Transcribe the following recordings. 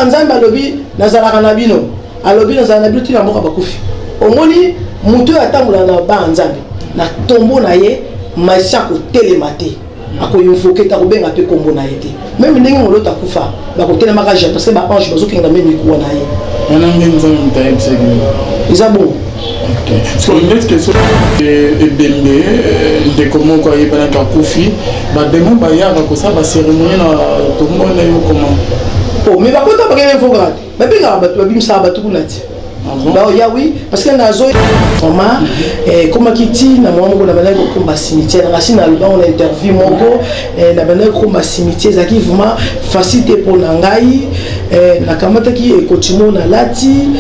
la nzambe alobi nazalaka na bino alobi nazala na bino tina mboka bakufi omoni mutu atambola na ba nzambe na tombo na ye maisha kotelema te akoyinvoke ta kobenga pe kombo na ye te même ndenge ngolo takufa bakotelemaka je parce que ba ange bazokenga même mikuwa na ye wana nge nzambe mutayebisaki eza bon parce que une autre question ebembe ndeko moko ayebanaka akufi bademo bayaka kosala bacérémonie na tombo na yo comment oh mais bakota bakende mfogaka te babengaka bato babimisaka bato kuna te ya oui parce que nazo vraiment comme kiti na mwa moko na bana ko komba cimetière na sina loba on interview moko na bana ko komba cimetière zaki vraiment facilité pour nangai na kamata ki ekotimo na lati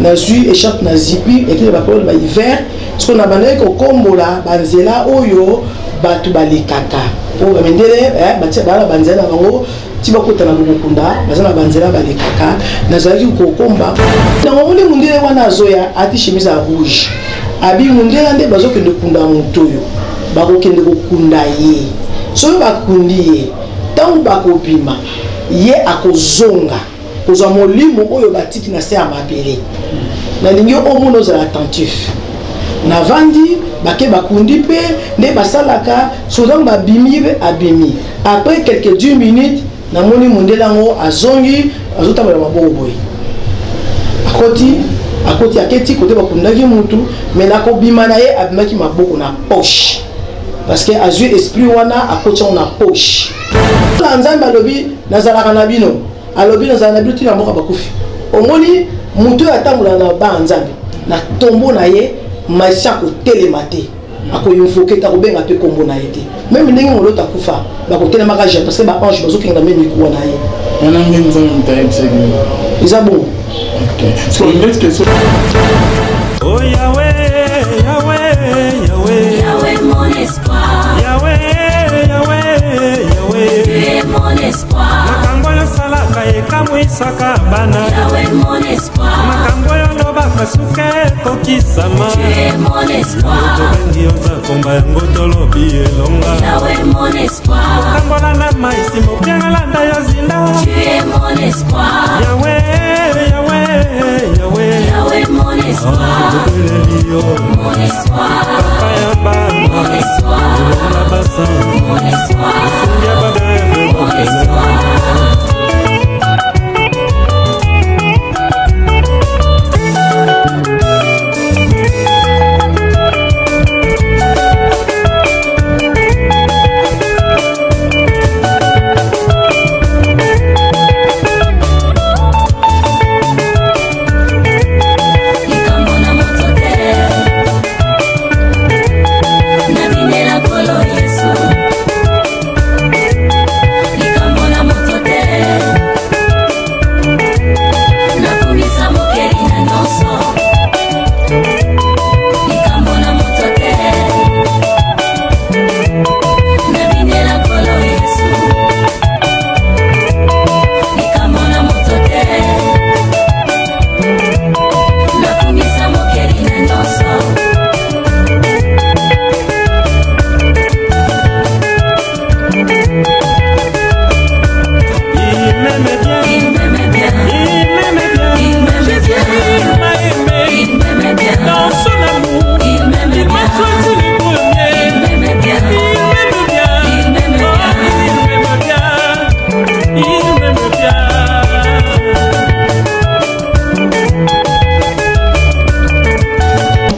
na zui échappe na zipi et qui ba parole ba hiver parce que na bana ko kombola banzela oyo batu balikaka po ba mendele batia bala banzela bango tiba kota na bukunda bazana banzela balikaka nazalaki kokomba na ngomuli mundele wana azoya ati chemise rouge abi mundela nde bazokende kunda mutoyo bakokende kokunda ye so bakundi ye tangu bakopima ye akozonga kozwa molimo oyo batiki na se ya mabele na lingi omona ozala attentif na vandi bake bakundi pe nde basalaka souvent babimi be abimi après quelques 10 minutes na moni mundela ngo azongi azotambola maboko boy akoti aketi kote bakundaki mutu mais na kobima na ye abimaki maboko na poche parce que azui esprit wana akoti na poche la nzambe alobi nazalaka na bino alobi nazala na bino tina mboka bakufi omoni mutu atambola na ba nzambe na tombo na ye maisha kotelema te akoyinvoke ta kobenga pe kombo na ye te même ndenge ngolo takufa bakotelemaka je parce que ba ange bazokenga même mikuwa na ye wana nge nzambe mutayebisaki eza bon parce que une autre question oh Yahweh Yahweh Yahweh Yahweh mon espoir Yahweh Yahweh Yahweh tu es mon espoir makambo yo salaka ekamwisaka bana Yahweh mon espoir makambo yo lobaka suke kokisama tu es mon espoir tobengi oza komba yango tolobi elonga Yahweh mon espoir okambola na maisi mopiangalanda yo zinda tu es mon espoir Yahweh Yahweh Yahweh Yahweh mon espoir mon espoir papa yamba mon espoir la basa mon espoir mon espoir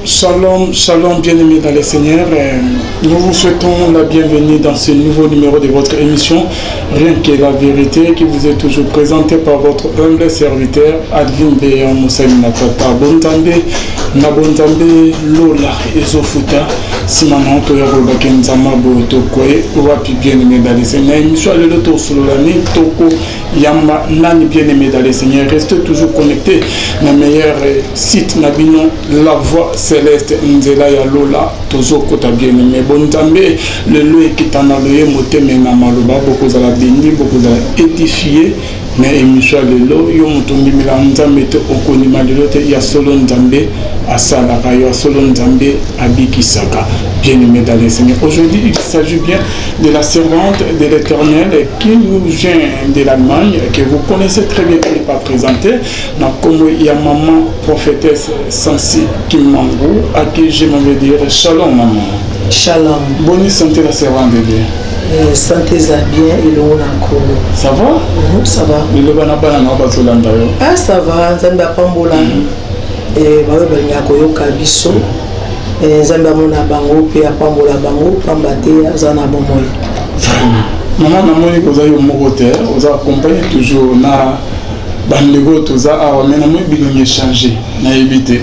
Shalom, shalom bien-aimés dans le Seigneur. Nous vous souhaitons la bienvenue dans ce nouveau numéro de votre émission Rien que la vérité qui vous est toujours présentée par votre humble serviteur Advin Béa Moussaï Matata Bontambe, Nabontambe Lola Ezofuta, Simano Toyaro Bakenzama Botokoe, Wapi bien-aimés dans le Seigneur. Émission à l'autre sur l'année Toko Yamba Nani bien-aimés dans le Seigneur. Restez toujours connectés dans le meilleur site Nabino, La Voix Céleste Nzela ya Lola Tozo Kota bien-aimé Bontambe le loe qui t'en a loé moté mais na maloba beaucoup à la béni beaucoup à édifier mais émission lelo yo mutumbi milanza mete okoni malelote ya solo nzambe asala kayo solo nzambe abikisaka. Bien-aimé dans les Seigneurs, aujourd'hui il s'agit bien de la servante de l'Éternel qui nous vient de l'Allemagne, que vous connaissez très bien, qui n'est pas présentée. Comme il y a maman prophétesse Sansi Kimangou, à qui j'aimerais dire shalom maman. Shalom. Bonne santé la servante de Dieu. Santé za bien et le encore. Ça va? Ça va. Ah ça va, Zamba Pambola. Et Babalinga Koyoka Biso. Zamba Mona Bango, Pia Pambola Bango, Pambate, Azana Bomoy. Maman, namoni koza yo mokote, oza accompagné toujours na bandego toza awa mais namoni bilingi changer na éviter.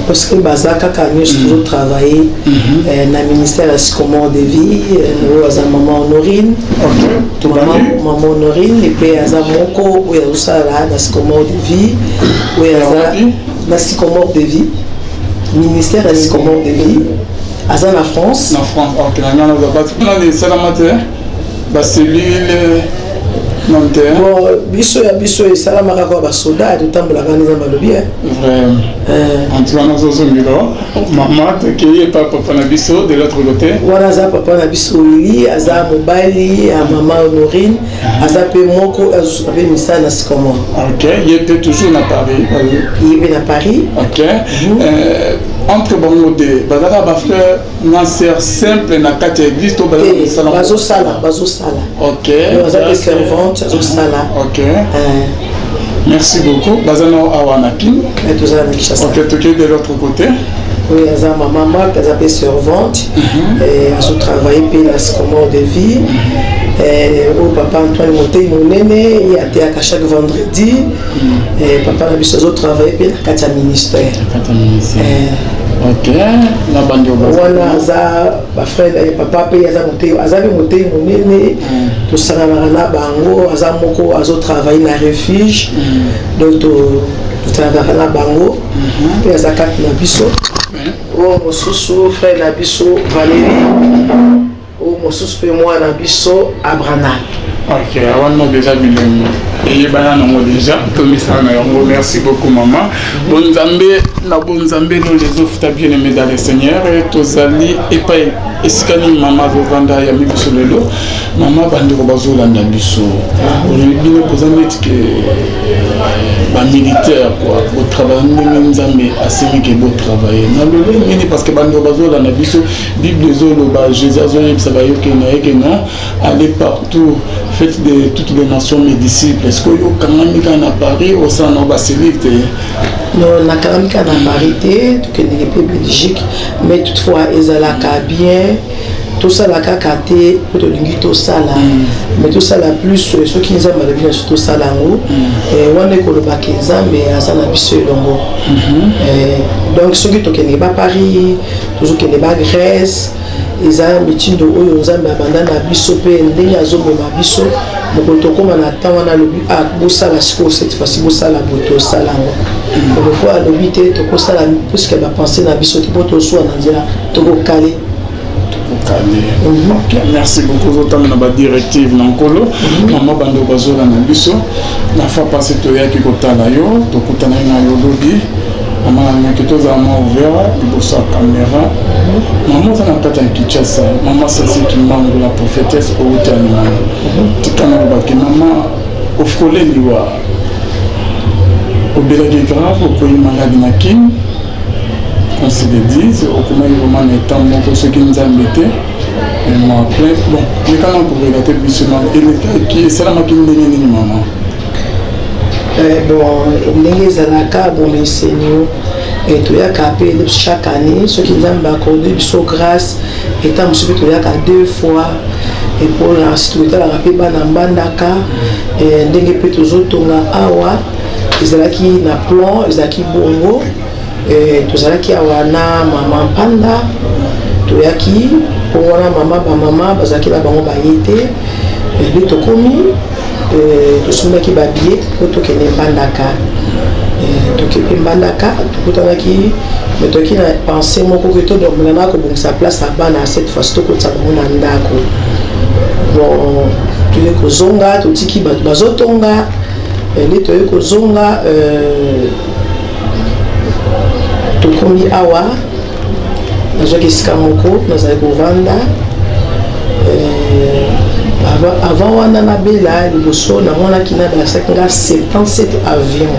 Parce que Bazaka Kanyos toujours travaillé dans le ministère de la Sycomore de vie, où il y a maman Honorine, maman Honorine, et puis il y a Moko, où il y a aussi la Sycomore de vie, où il y a la Sycomore de vie, ministère de la Sycomore de vie, à la France. En France, ok, on a des salamates, cellule. Bon, biso et salamaka kwa basoda de tambola kana za malobi vraiment en tout cas nous sommes là maman qui est papa na biso de l'autre côté wana za papa na biso ili aza mobali a maman Honorine aza pe moko azusabe misana na Sycomore. OK, il était toujours à Paris. Il est à Paris. OK. Entre bango de bazaka ba frère na sœur simple na kati église to bazo sala. OK. Bazaka servante bazo sala. OK. Merci beaucoup. Bazana awanakin. OK, tu es de l'autre côté. Oui, aza maman qui a été servante et a travaillé pour la Sycomore de vie. Au papa Antoine Moté Monene, il a été à chaque vendredi. Et papa Nabiso a travaillé pour la Katia ministère. OK, la bande au bas. Wana aza ba frère et papa pe aza Moté Monene. Tout ça na bango, aza moko azo travailler na refuge. Donc tout travailler na bango. Pe aza kat na biso. Oh mosusu frère na biso Valérie. Oh mosusu pe moi na biso Abraham. OK, on a déjà vu et déjà merci beaucoup maman. Bonzambe na bonzambe nous les offres bien aimés dans le Seigneur et tozali et pas escani maman vanda ya mibiso lelo maman bandi ko bazolanda biso bino kozambe que ba militaire quoi au travail nzambe asemi que beau travailler na lelo mini parce que bandi ko bazolanda biso bible zolo ba Jésus azoye ça yo que non aller partout faites de toutes les nations mes disciples. Est-ce que vous avez à Paris ou ça n'a pas célébté? Non, on a quand même à Paris, tout le pays Belgique, mais toutefois, ils ont bien, tout ça la cacaté, pour tout ça là, mais tout ça la plus, ceux qui nous ont mal bien sur tout ça là, et on est que le bac mais à ça n'a plus longo. Donc ceux qui ne sont pas Paris, toujours qui ne sont pas Grèce. Ils ont meeting de haut, ils ont abandonné la biso, et ils ont ma biso. Mon protocole on attend, on a le but à bosser la cette fois-ci, bosser la botte, ça là. On le voit à l'obité, tu peux ça la plus qu'elle va penser la biso, tu peux te soigner, tu peux caler. Merci beaucoup. Autant de directive Nankolo, maman bando bazola na biso, la fois passée tu as qui kotala yo, to kotana na yo lobby. Maman a mis tous à ouvert, il bosse à caméra. Maman ça n'a pas été Kinshasa. Maman ça c'est qui manque la prophétesse au Taniman. Tu connais que maman au frôler liwa. Au belage grave, au pays malade na kin. On se le dit, au comment il vraiment est temps pour ceux qui nous ont embêtés. Et moi après, bon, les canons pour regarder bisouman et les qui c'est la machine de maman. Bon, les Zalaka, bon, les seigneurs, et tout y a capé chaque année, ceux qui nous ont accordé du saut grâce, et tant que tu y a 2 fois, et pour la citoyenneté, la rapide, Banambandaka, et n'engagez pas toujours ton awa, ils ont qui na plan, ils ont qui bongo, et tout ça qui a wana maman panda, tout y a qui, pour wana maman, bazaki la bango baïté, et les tokomi. Tout ce qui va bien, tout qui n'est pas d'accord. Tout qui n'est pas d'accord, tout qui mais tout qui n'a pensé mon coquille de mon sa place à Bana cette fois, tout ça mon andako. Bon, toye kozonga totiki bato bazotonga nde toye kozonga tokomi awa nazwaki esika moko nazali kovanda avant wana nabela liboso namonaki nabelasaki nga 77 avion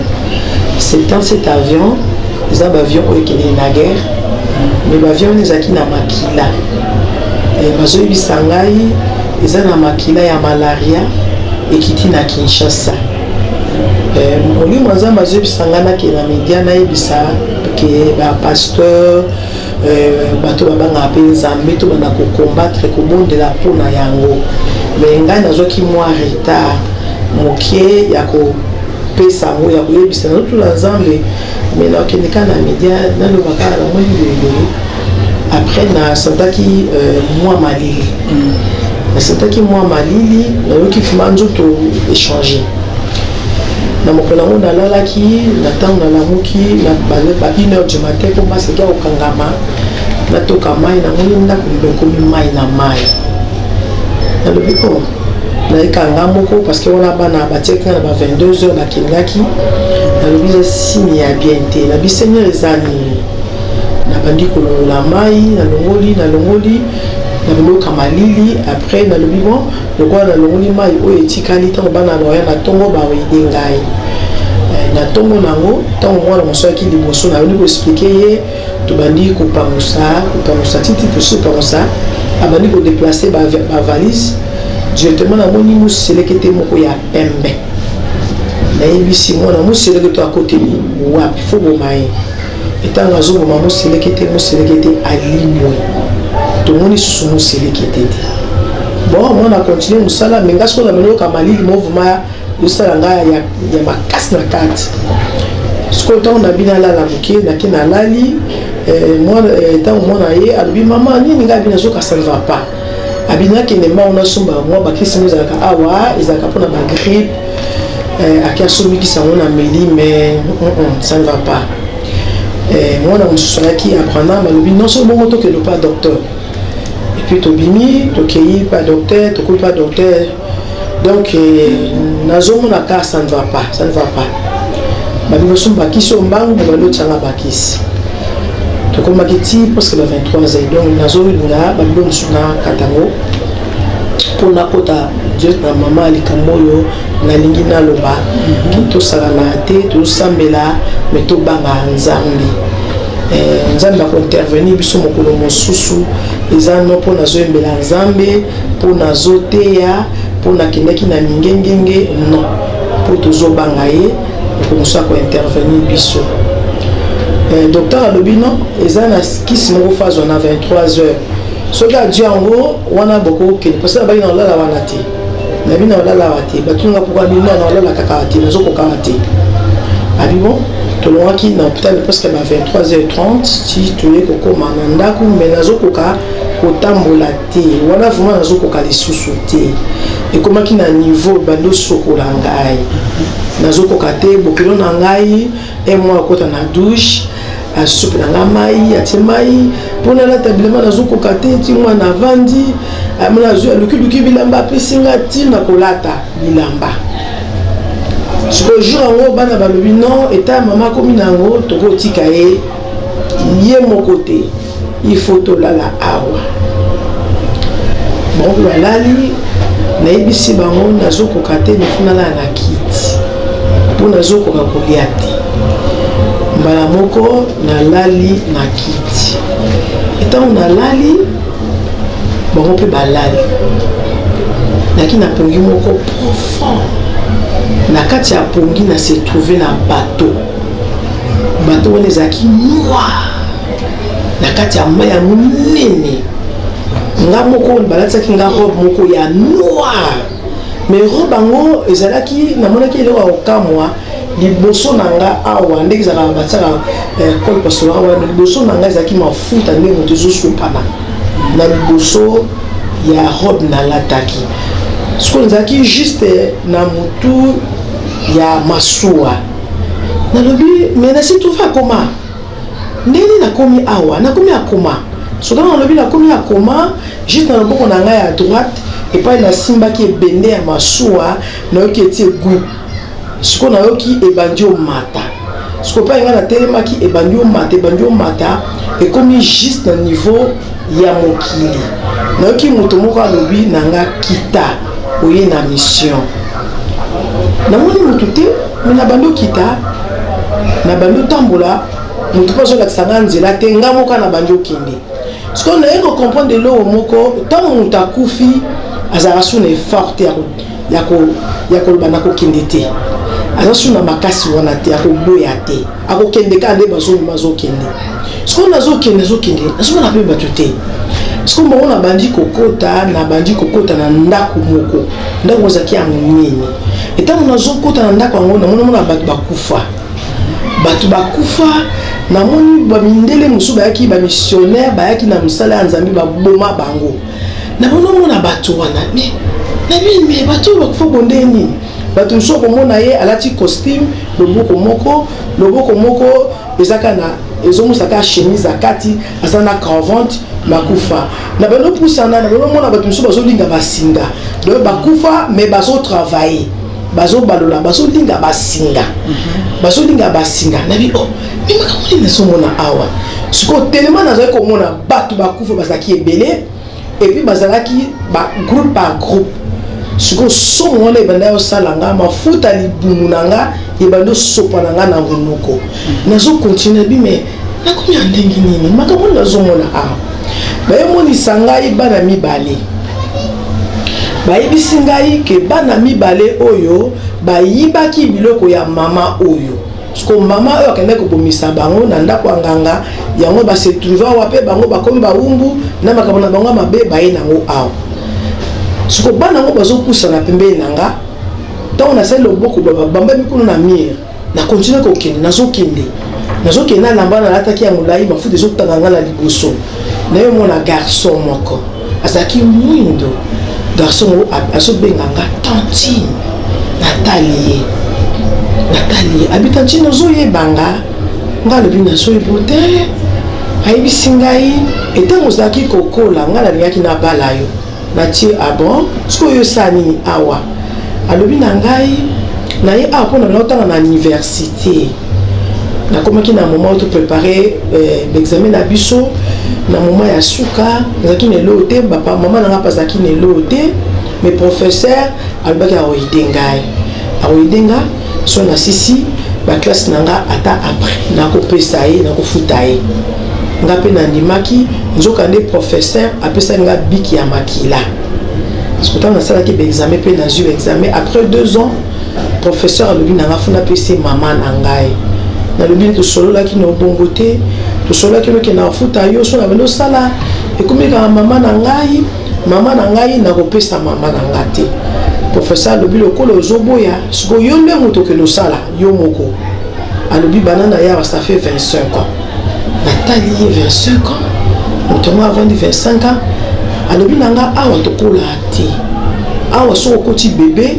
77 avion eza baavion oyo ekendeli na guerre mais baavion wana ezalaki na makila bazoyebisa ngai eza na makila ya malaria ekiti na Kinshasa molimo ya Nzambe azoyebisa ngai nakende na media nayebisa ke bapasteur bato babangaka mpe Nzambe to banda kokombattre kobondela mpona yango mais ngai nazwaki mwa retard mokie ya kopesa yango ya koyebisa nazotula Nzambe mais nakende kaka na media nalobaka na mwa liloyoloyo après nasantaki mwa malili nasantaki mwa malili nayoki fima nzoto échanger na mokolo yango nalalaki na ntango nalamuki na ba 1h du matin mpo maseki akokangama natoka mai namoni ndako ekomi mai na mai nalobi o nayekanga moko parce que wana bana batiaki na ba 22h nakendaki nalobi eza signe ya bien te nabi seigneur eza nini nabandi kolongola mai nalongoli nabandi okamalili après nalobi bon lokola nalongoli mai oyo etikali ntango bana baya na ntongo baoyede ngai na ntongo nango ntango mwana mosu ayaki liboso nabandi koexplike ye tobandi kopangusa titi tosi kopangusa abandi kodeplace bavalise directement namoni moselekete moko ya pembe nayebisi mwana moselekete akoteli wapi fo boma ye etango azoboma moselekete alimwe tomoni susu moselekete te bon mwana continue mosala me nga soki namoni oka malili movement yosala ngai ya makasi na kati sikoyo ntango nabi nalala moke nake nalali ntango mwana ye alobi mama nini ngai abi nazoka ça ne va pas abi nakende mbango nasomba mwa bakisi ngo ezalaka awa ezalaka mpona bagrippe aki asomikisa yango na meli mais ça ne va pas mwana mosusu ayaki apprendre balobi non soki bongo tokende pa docteur et puis tobimi tokei pa docteur tokomi pa docteur donc nazomona ka ça ne va pas babi bosomba bakisi oyo mbangu babali otianga bakisi tokomaki ti presque ba 23 ans donc nazolinga babi mosusu nakata yango mpo nakota dieu na mama likambo oyo nalingi naloba tosala na te tosambela me tobanga Nzambe Nzambe akointervenir biso mokolo mosusu eza no mpo nazoyembela Nzambe mpo nazoteya mpo nakendaki na mingengenge non mpo tozobanga ye mokolo mosusu akointervenir biso docteur alobi non eza na kisi moko fazwa na 23 heures soki adi yango wana bokokende parce que nabaki na olala wana te nabi na olala wa te batunga pourquoi bino na olala kaka wa te nazokokaka te abi bon tolongaki na hôpital presque ba 23h30 ti toye kokoma na ndako me nazokoka kotambola te wana vraiment nazokoka lisusu te ekomaki na niveau bando sokola ngai nazokoka te bokelo na ngai moi akota na douche asupe na nga mai atie mai mpona latabilema nazokoka te ti mwana avandi amona azwi alukiluki bilamba apesi nga ti na kolata bilamba sikoyo jour yango bana balobi non eta mama akomi na yango tokotika ye moko te il faut tolala awa bon balali nayebisi bango nazokoka te mifo nalala na kiti mpo nazokoka kolia te mbala moko nalali na kiti etango nalali bango mpe balali naki na pongi moko profond na kati ya pongi na se trouve na bateau wana ezalaki noir na kati ya mai ya monene nga moko balatisaki nga robe moko ya noir mais robe yango ezalaki namonaki eloko ya kokamwa liboso na nga awa ndenge ezalaka batiaka col pastoral wana liboso na nga ezalaki mafuta ndenge moto ezosopana na liboso ya robe nalataki sikoyo ezalaki juste na motu ya masuwa nalobi mais nasi trouve akoma ndenge nakomi awa nakomi akoma soki nalobi nakomi akoma juste na loboko na ngai ya droite et pas na simba qui est bende à masuwa na yoki etie goût siko na yoki ebandi o mata siko pa nga na telema ki ebandi o mata et comme juste na niveau ya mokili na yoki moto moko alobi nanga kita oye na mission na moni moto te mais na bando kita na bando tambola moto pas la sanga nzela te nga moka na bando kende ce qu'on a comprendre de l'eau moko tant moto akufi azara suna effort ya ko bana ko kende te azara suna makasi wana te ako boya te ako kende ka nde bazo kende ce qu'on azo kende azo na pe batuté ce qu'on on a bandi kokota na ndako moko ndako zaki ya munene et tant on azo kota na ndako ngo na mona batu bakufa na moni ba mindele musu ba yaki ba missionnaire ba yaki na musala ya nzambi ba boma bango na mona batu wana mais batu bakufa bondeni batu so ko mona ye alati costume loboko moko ezaka na ezomusaka chemise akati azana cravate bakufa na bano pusana na bano mona batu so bazolinga basinga donc bakufa mais bazo travailler bazo balola bazo linga basinga na bi oh mais makamoni na so mona awa siko tellement na ko mona batu bakufa bazaki ebele et puis bazalaki ba groupe par groupe siko so mona ebanda yo salanga mafuta libumu nanga ebando sopa nanga na monoko nazo continuer bi mais na komi andengi nini makamoni na zo mona awa ba yemoni sangai bana mibale bayebisi ngai ke bana mibale oyo bayibaki biloko ya mama oyo siko mama oyo akende kobomisa bango na ndako ya nganga yango base trouva wape bango bakomi baumbu na makambo na bango mabe baye nango awa siko bana ngo bazopusana pembeni nanga ntango nasali loboko bamba mikolo na mire na continue kokende nazokende na lamba nalataki ya molai mafuta ezotanga nga na liboso nayo mona garçon moko azalaki mwindo garçon azobenga nga tantine Nathalie abitantine ozoyebanga nga lobi nazoyeba te ayebisi ngai etango ozalaki kokola nga nalingaki nabala yo natie abon siko oyo osala nini awa alobi na ngai naye awa mpona naotanga na université nakomaki na moment to préparer l'examen na biso na moment ya suka nazalaki nelo te papa mama nanga mpe azalaki nelo te mais professeur alobaki akoyidenga so na sisi baklasse nanga ata après nakopesa ye nakofuta ye nga mpe nandimaki nzoka nde professeur apesaki nga biki ya makila parce que ntango nasalaki baexamen mpe nazwi examen après 2 ans professeur alobi nanga funa pese mama na ngai nalobi tosololaki na obongo te tosololaki noke na futa yo so na bendo sala ekomika mama na ngai nakopesa mama na nga te professeur alobi lokolo ozoboya siko yo nde moto ke losala yo moko alobi banana yawa ça fait 25 ans natali ye 25 ans motongo avant 25 ans alobi nanga awa tokola te awa soko koti bébé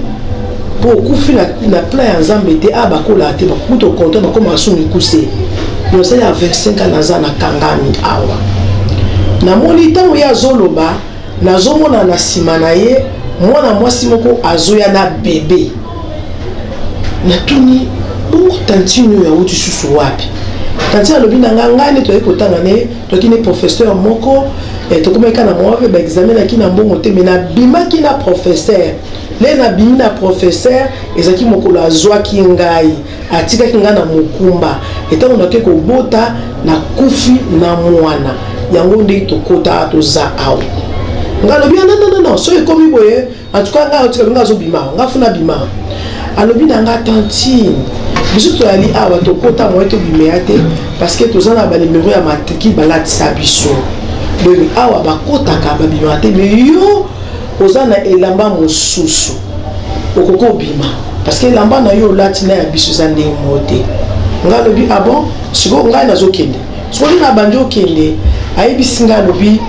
po okufi na plan ya nzambe te abakola te bakuta okonta bakoma asuni kuse yosali ya 25 ans naza na kangami awa namoni ntango ye azoloba nazomona na nsima na ye mwana mwasi moko azoya na bebe natuni bongo tantine oyo awuti susu wapi tantine alobi na ngai nde toyei kotanga ne toyaki ne professeur moko tokomaki na mwa mpe baexamen naki na mbongo te me nabimaki na professeur le nabimi na professeur ezalaki mokolo azwaki ngai atikaki ngai na mokumba etango nake kobota na kufi na mwana yango nde tokota toza awa nga alobi non so ekomi boye en tout cas nga otika nga azobima nga funa bima alobi na nga tantine biso toyali awa tokota moye tobimeya te parce que toza na banimero ya matriki balatisa biso donc awa bakotaka babima te me yo oza na elamba mosusu okoko obima parce que elamba na yo olati na ya biso eza ndenge mo te nga alobi bon siko ngai nazokende soki na bandi okende ayebisi nga alobi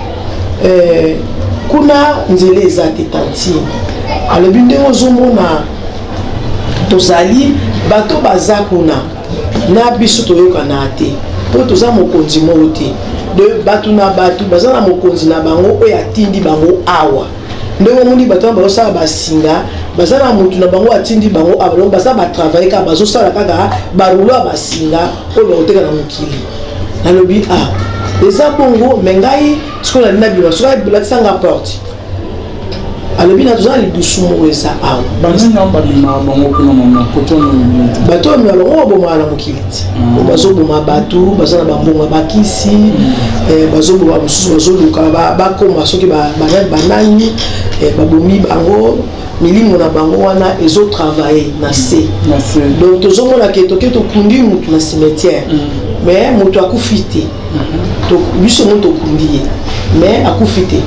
kuna nzela eza te tantine alobi ndenge ozomona tozali bato baza kuna na biso toyokana te po toza mokonzi moko te de bato na bato baza na mokonzi na bango oyo atindi bango awa ndenge omoni bato bazosala basinga baza na motu na bango atindi bango abalongo baza batravaille kaka bazosala kaka barulo ya basinga oyo bakoteka na mokili nalobi eza bongo me ngai sikoyo nali na bino soki bolatisanga porte alobi na tozala libusu moko eza awa bato oyo bango babomaka na mokili ti bazoboma bato baza na bambonga bakisi bazoboma mosusu bazoluka bakoma soki banani babomi bango milimo na bango wana ezotravaille na se donc tozomona ke toke tokundi mutu na cimetière mais mutu akufi te biso mo tokundi ye mais akufi te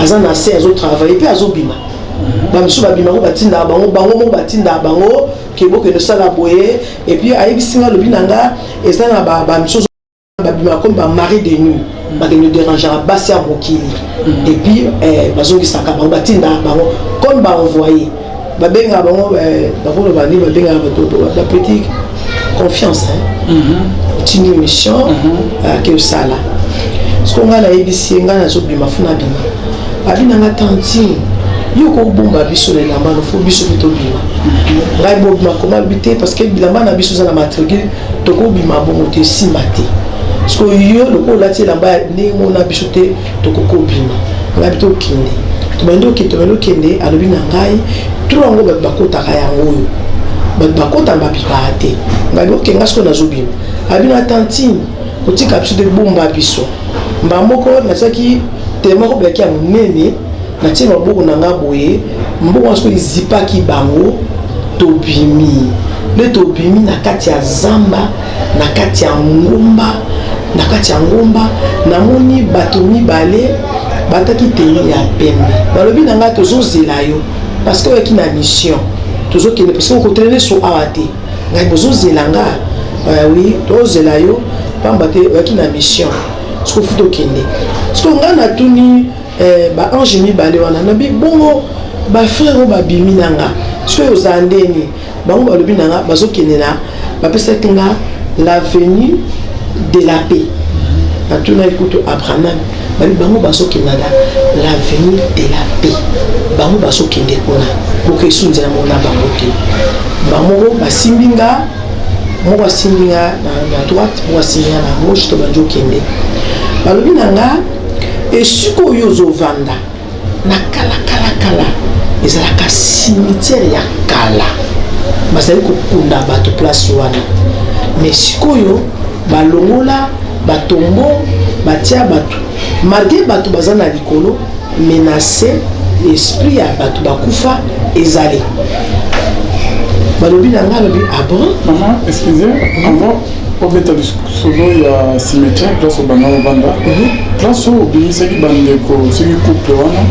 aza na se azotravaille mpe azobima bamisu babimako batinda bango mo batinda bango kebokende osala boye epuis ayebisinga lobi na nga eza na bamisu babima comme bamari de nuit bakende dérangeaka basi ya mokili epuis bazongisaka bango batinda bango comme baenvoye babengaka bango bakoloba nini babengaka bapetit confiance otindi mission ke osala siko ngai nayebisi ye ngai nazobima funa bima abinanga tantine yo kobomba biso na elamba no fo biso mpe tobima ngai bobima koma alobi te parce que bilamba na biso eza na matricule tokobima bongo te esimba te siko yo loko olati elamba ndenge mona biso te tokokobima ngai mpe tokende tobandi okende alobi na ngai tro yango bato bakotaka yango oyo bato bakota babimaka te ngai bokenga siko nazobima abina tantine kotika biso te bomba biso mba moko nasaki tellement kobiaki ya monene natie maboko na nga boye mboko wana siko ezipaki bango tobimi nde tobimi na kati ya zamba na kati ya ngomba namoni bato mibale bataki teni ya pembe balobi na nga tozozela yo parce que oyaki na mission tozokende parce que okotelele so awa te ngai bozozela nga oui tozozela yo pamba te oyaki na mission siko futa okende siko ngai natuni baange mibale wana nabi bongo bafrère oyo babimi na nga siko ozala ndeni bango balobi na nga bazokende na bapesaki nga l'avenue de la paix natuna ekutu abraham babi bango bazokende na l'avenue de la paix bango bazokende kuna moko esunzela mona bango te bango basimbi nga moko asimbi nga na droite moko asimbi nga na gauche to bazokende balobi na nga esiko oyo ozovanda na kala ezalaka cimetière ya kala bazali kokunda bato place wana mais sikoyo balongola batombo batia bato malgré bato baza na likolo menacé esprit ya bato bakufa ezali balobi na nga alobi bon maman excusez avant obeta solo ya cimetière place obanda obanda place oyo obimisaki bandeko soki couple wana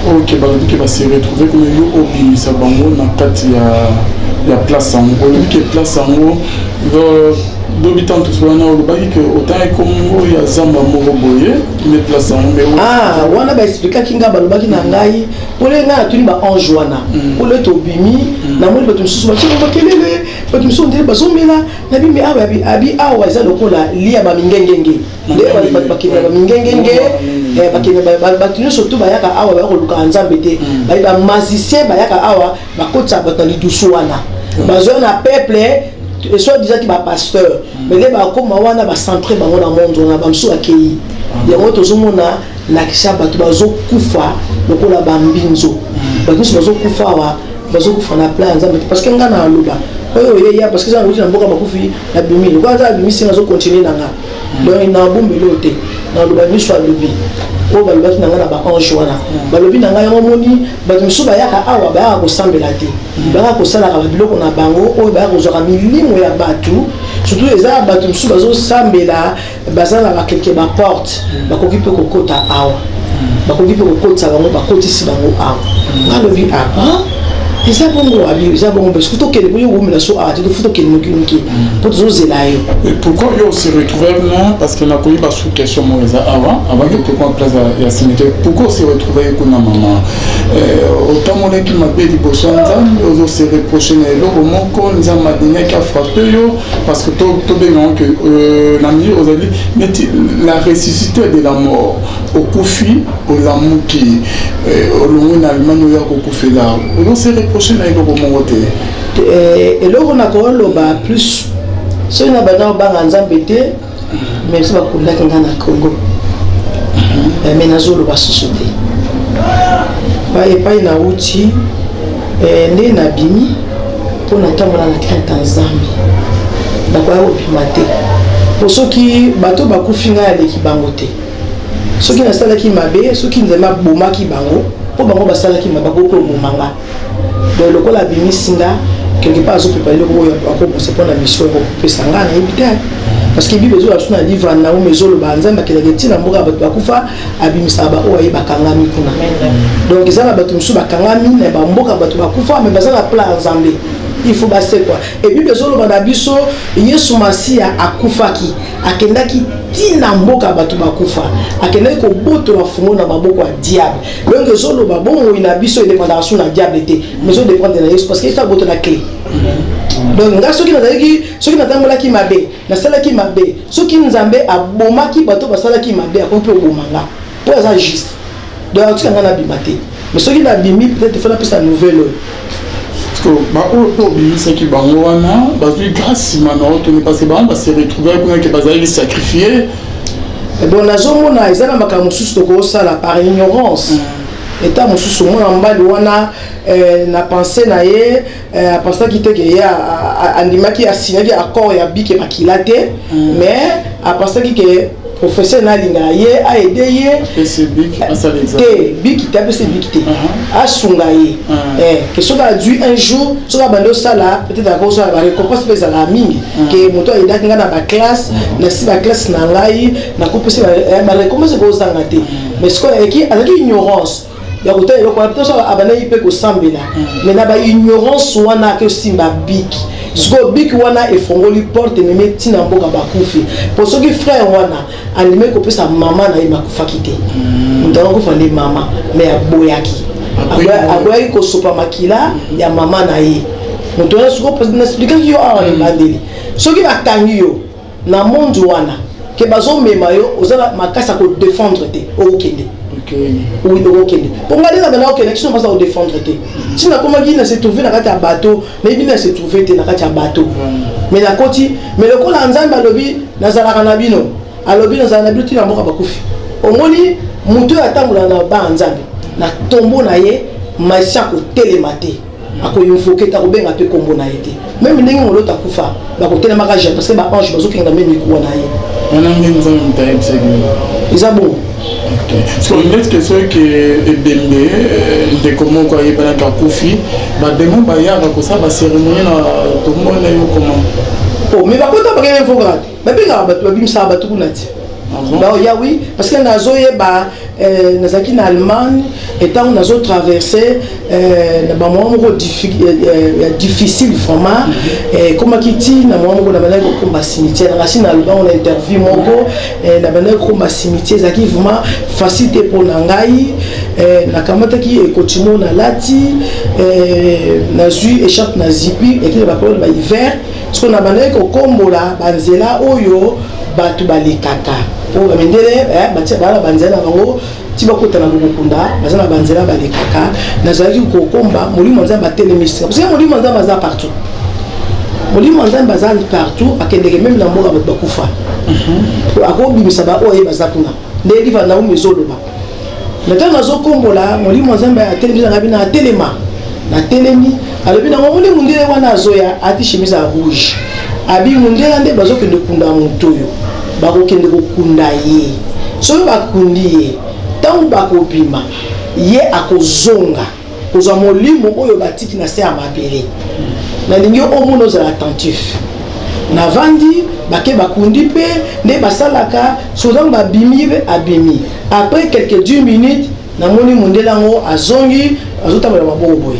oyo ke balobi ke base retrouve kome yo obimisa bango na kati ya place yango olobi ke place yango dobi tanto wana olobaki ke autant ekombo ya zamba moko boye me place yango wana baexplikaki nga balobaki na ngai pole ngai natuni baange wana pole tobimi namoni bato mosusu bakelele bato mosusu ndele bazomela nabimi awa abi awa eza lokola lia bamingengenge nde bakende bamingengenge bato nyonso to bayaka awa baya koluka nzambe te bamazicien bayaka awa bakotisa bato na lidusu wana bazoya na peuple soit disant que pasteur mais les bakoma wana bacentre bango na monde wana bamsu akei yango tozomona nakisha bato bazokufa lokola bambinzo bato bazokufa awa bazokufa na plan nzambe parce que nga na aloba oyo yeya parce que ça ngoti na mboka bakufi na bimi kwanza bimi singa zo continuer na nga donc na bombelo te na aloba miso alobi o balobaki na nga na baange wana balobi na nga yango moni bato mosusu bayaka awa bayaka kosambela te bayaka kosalaka babiloko na bango oyo bayaka kozwaka milimo ya bato surtout eza bato mosusu bazosambela baza na bakelke baporte bakoki mpe kokota awa bakoki mpe kokotisa bango bakotisi bango awa nga lobi eza bongo abi eza bongo parce que tokende boyo womela so a te futo kende mokinuki po tozozela yo. Et pourquoi yo se retrouver non parce que na koyi ba sous question mo eza avant que pourquoi place ya cimetière pourquoi se retrouver kuna maman autant mon qui m'a payé liboso nzambe ozo se reprocher na eloko moko nzambe adenia qui a frappé yo parce que to benga que na milieu ozali mais la ressuscité de la mort au Koufi, au Lamouki, au Lomou en Allemagne, au Koufi là. On s'est reproché dans le côté. Et là on a quand même plus. Si on a besoin de s'embêter, même si on a un Congo, mais on a zolo ba société. Pas une outil, né na bimi, pour n'attendre la crainte en Zambie. D'accord, au pimate. Pour ceux qui bateau ba kufinga ya leki bangote. Ceux qui na sala ki mabe, ceux qui nzema boma ki bango, pour bango ba sala ki mabako ko bomanga. Donc le col a bimi singa quelque part zo préparer le ko c'est pour la mission ko pesanga na hôpital. Parce que bible zo la suna livre na o mezo lo banza makela geti na mboka bato bakufa abimisa ba o ayi bakangami kuna. Donc ça ba bato musu bakangami na ba mboka bato bakufa mais baza la plan Nzambe. Il faut passer quoi. Et puis besoin le banabiso Yesu Masia akufaki akendaki tina mboka bato bakufa akendaki ko boto la fumo na maboko ya diable. Donc besoin le babon ina biso indépendance na diable té mais on dépend de Yesu parce qu'il faut boto la clé. Donc nga soki nazalaki soki natambolaki mabe na salaki mabe soki Nzambe abomaki bato basalaki mabe akopi obomanga pour ça juste. Donc tu ngana bimate mais soki na bimi peut-être faut la piste nouvelle. Ce qui bangoana, grâce parce que bah se retrouver pour que bazali sacrifier. Bon nazomona ezana makamususu toko sala par ignorance. État mususu mona mbali wana na pensée na ye à penser qui te que ya andimaki asinaki accord ya bike makilate mais à penser que professeur na linga ye a aidé ye c'est big ça l'examen big tape c'est big té a sunga ye que ça a dû un jour ça va bando ça là peut-être à cause de la récompense mais ça la mingi que moto aida kinga na ba classe na si ba classe na ngai na ko pese ba récompense ko zanga té mais ce que qui avec ignorance ya ko tele ko peut-être ça abana ipe ko sambela mais na ba ignorance wana que simba big Sgo bik wana efongoli porte meme tina mboka bakufi. Pour ceux qui frère wana animé ko pesa maman na imakufa kité. Mutanga ko fande mama mais aboyaki. Aboyaki ko sopa makila ya maman na ye. Mutanga sgo pesa n'expliquer yo a bandeli. Ceux qui batangi yo na monde wana ke bazo mema yo ozala makasa ko défendre te okende. Oui, ok. Pour moi, les gens qui ne pas à défendre. Si la commune se trouve dans un bateau, mais il se trouve dans un bateau. Mais la côte, mais le col en Zamba lobby, Nazara Nabino, à lobby dans un abruti dans Morabakufi. Au moni, Moutou attend dans la bas en Zambie. Na tombeau naïe, Maïsa au télématé. À quoi il faut que tu aies un peu comme naïté. Même les gens qui ont kufa, bah côté la mariage parce que ma ange, parce qu'il y a même micro naïe. On a mis dans un time c'est ils ont bon. Parce que est-ce que ceux qui est bembé de comment quoi il va la Koufi bah demain bah il y a comme ça bah cérémonie là tout le monde est comment oh mais par contre pas qu'il faut garder mais bien garder tu vas bien ça bah tout le monde bah oui parce que nazo yeba nazaki na Allemagne étant nazo traversé na ba moment difficile vraiment comment kiti na moment na bana ko ba cimetière na sina on interview moko na bana ko ba cimetière zaki vraiment facilité pour nangai na kamata ki ekotimo na lati na zui échappe na zipi et que ba parole ba hiver ce qu'on a bana ko kombola banzela oyo batu balikaka pour amendele batia bala banzela bango ti bakotana kokunda bazana banzela balikaka nazalaki kokomba molimo nzamba telemisa parce que molimo nzamba za partout molimo nzamba za partout akendeke même na mboka bakufa akobimisa ba oye baza kuna nde liva na umezoloba nata nazo kombola molimo nzamba ya telemisa ngabi na telema na telemi alobi na ngomoni mundele wana azoya ati chemise rouge abi mundela nde bazokende kunda motoyo bakokende kokunda ye soki bakundi ye ntango bakobima ye akozonga kozwa molimo oyo batiki na se ya mabele nalingi omona ozala attentif na vandi bake bakundi mpe nde basalaka soki babimi abimi après quelques 10 minutes namoni mondele yango azongi azotambola maboko boye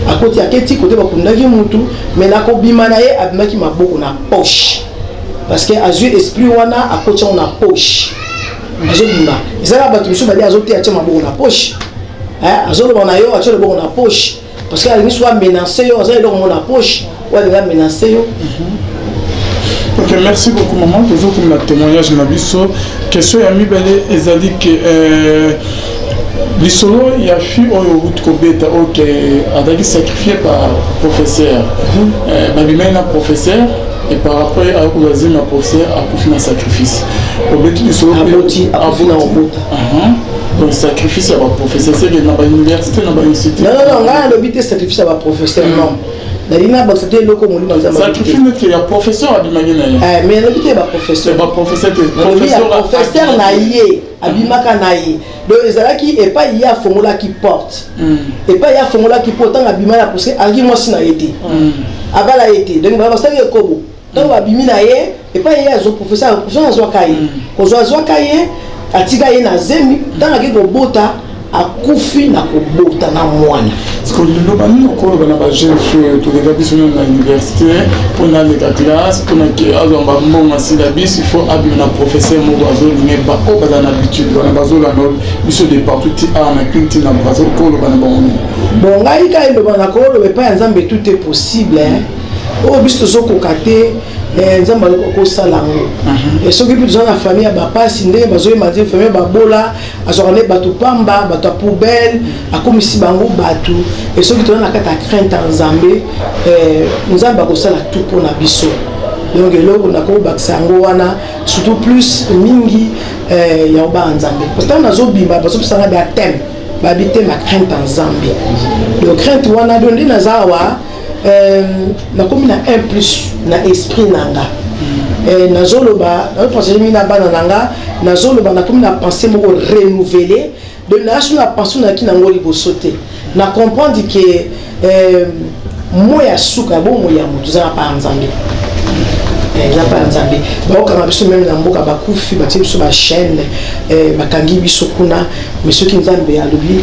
akoti aketi kote bakundaki mutu mais nakobima na ye abimaki maboko na poche parce que azui esprit wana akoti na poche azobima ezala bato misu bali azote atia maboko na poche azoloba na yo atia maboko na poche parce que alingi soit menacer yo azali eloko na poche ou alingi menacer yo Ok, merci beaucoup maman. Toujours comme le témoignage Nabiso. Question Yami Bele ezali que l'isolo il y a fui au route kobeta ok a été sacrifié par professeur. Babimena professeur et par rapport à Oulazim la professeur a pu faire sacrifice. Au but l'isolo a pu donc sacrifice à votre professeur c'est dans l'université dans l'université. Non, le but est sacrifice à votre professeur non. Sacrifice notre il y a professeur à Bimagina. Mais le but est professeur. Professeur naïe abimaka naïe. Donc ezalaki et pas il y a formula qui porte. Et pas il y a formula qui porte abimala parce que agi moi si na été. Abala été. Donc ba ça que kobo. Donc abimina ye et pas il y a zo professeur zo kaye. Ko zo kaye atika ye na zemi dans la ko bota akufi na kobota na mwana. Parce que le bani ko bana ba jeune fille to les biso na université pour na les classes pour na que azomba mbonga syllabus il faut abina professeur mo bazo mais ba o bana habitude bana bazo la no biso de partout ti a na kinti na bazo ko bana bon ngai ka ndo bana ko le pas nzambe tout est possible hein. O biso zo ko kate nzamba ko salango et ce qui peut dans la famille ba pasi ndé bazo imadi famille ba bola azorane batu pamba batu poubelle akomisi bango batu et ce qui dans la kata crainte nzambe nzamba ko sala tout pour na biso donc eloko na ko baksango wana surtout plus mingi ya ba nzambe parce que nazo bimba bazo sanga ba thème ba bité ma crainte nzambe donc crainte wana donné na zawa na komi na 1 plus na esprit nanga na zoloba na pensée mina bana nanga na zoloba na komi na pensée moko renouveler de na sur la pensée na ki na ngoli bo sauter na comprendre que moya suka bo moya mutu za pa nzambe ya pa nzambe ba ka biso même na mboka ba kufi ba tiso ba chaîne ba kangi biso kuna mais ce qui nzambe a l'oubli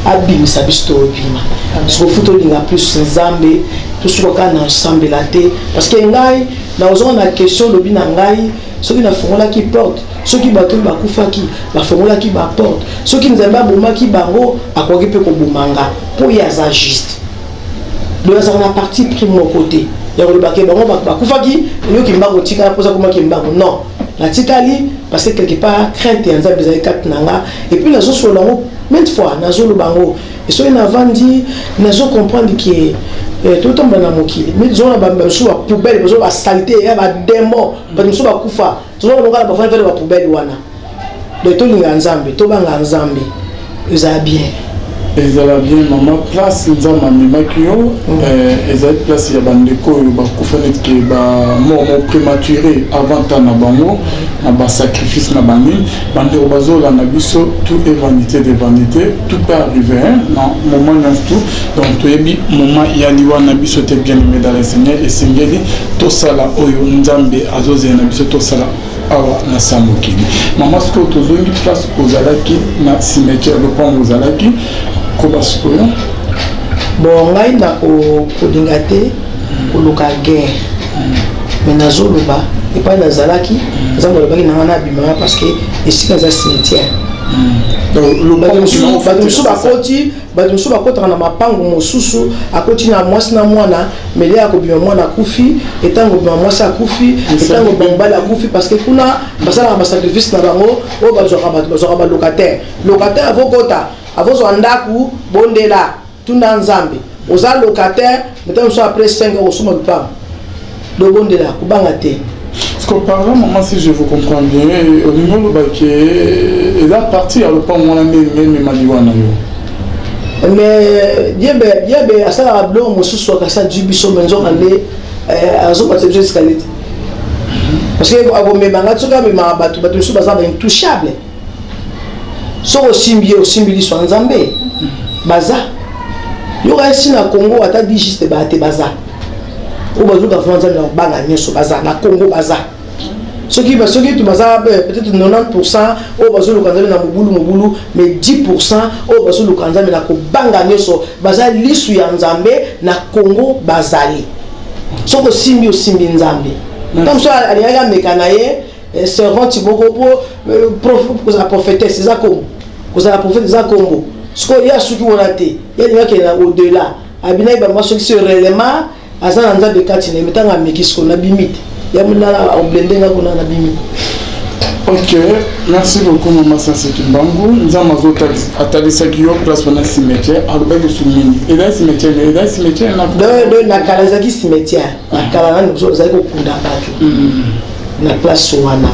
abimisa biso obima so futo linga plus nzambe tout ce qu'on a ensemble la té parce que ngai na ozona na question lobi na ngai ceux qui na fongola qui porte ceux qui bato ba kufaki ba fongola qui ba porte ceux qui nzambe aboma ki bango akoki pe ko bomanga pour ya za juste de ça on a parti pris mon côté ya ko ba ke bango ba kufaki yo ki mbango tika posa comment ki mbango non la tikali parce que quelque part crainte ya nzambe za kat nanga et puis la zo so lango maintes fois nazo le bango et so ina vandi nazo comprendre que tout tombe na mokili mais zo na ba so ba poubelle zo ba saleté ya ba démon ba so ba kufa zo na ngala ba fa faire ba poubelle wana de to linga nzambe to banga nzambe eza bien ezala bien maman place nzamba mimakio ezala place ya bandeko oyo bakufa neti ke bamort prématuré avant temps na bango na basacrifice na banini bandeko bazolanda biso tout est vanité de vanité tout peut arriver na moment nyonso tout donc toyebi moment ya liwa na biso te bien aimé dans le Seigneur esengeli tosala oyo nzambe azozela na biso tosala awa na samokili mama sikoyo tozongi place ozalaki na cimetière lopango ozalaki kobasikoyo bon ngai na kolinga te koluka guerre mais nazoloba epai nazalaki nzambe alobaki nanga na abimaka parce que esika eza cimetière bato mosusu bakotaka na mapango mosusu akoti na mwasi na mwana mele akobima mwana akufi etango obima mwasi akufi etango obima mobali akufi parce que kuna basalaka basacrifice na bango oyo bazwaka balocataire locataire avokota avozwa ndaku bondela tunda nzambe oza locataire metango mosusu après 5 ans osoma lupango dobondela kubanga te. Parce que par là, maman, si je vous comprends bien, au niveau de la partie, alors pas moi, mais Madiwana. Mais Dieu a ça à blanc, mon sous-sol, à ça, du biseau, maison, allé, à son passage d'escalier. Parce que vous me mangatez, mais ma bateau, bateau, sous bazar, intouchable. Sauf au Simbi, sur un Zambé. Bazar. Il y aura ici dans le Congo, à ta dit juste bazar. Au bazar, dans le Zambé, dans bazar, na Congo, bazar. Ce qui tu bazar, peut-être 90%, au bazar, le Kanzami, na Moboulou, mais 10%, au bazar, le Kanzami, na Kobanga, nyoso, bazar, l'issue en Zambé, na Congo, bazali. Sauf au Simbi, Nzambe. Comme ça, il y a un mécanaïe, servant Tiboko pour la prophétesse, c'est ça comme. Pour la prophétesse, c'est ça comme. Ce qu'il y a ceux qui ont raté, il y a des gens qui sont au-delà. Abinaï, ceux qui sont réellement, à ça, on a des cas, mais tant à Mekis, qu'on a bimite. ya mona au blender nga kuna na bimi. Ok, merci beaucoup Maman Sassi Kimbangu. Nous avons atalisa qui au place dans cimetière, alba de soumini. Et là cimetière na kala zaki cimetière. Na kala na zo zaki kokunda batu. Na place wana.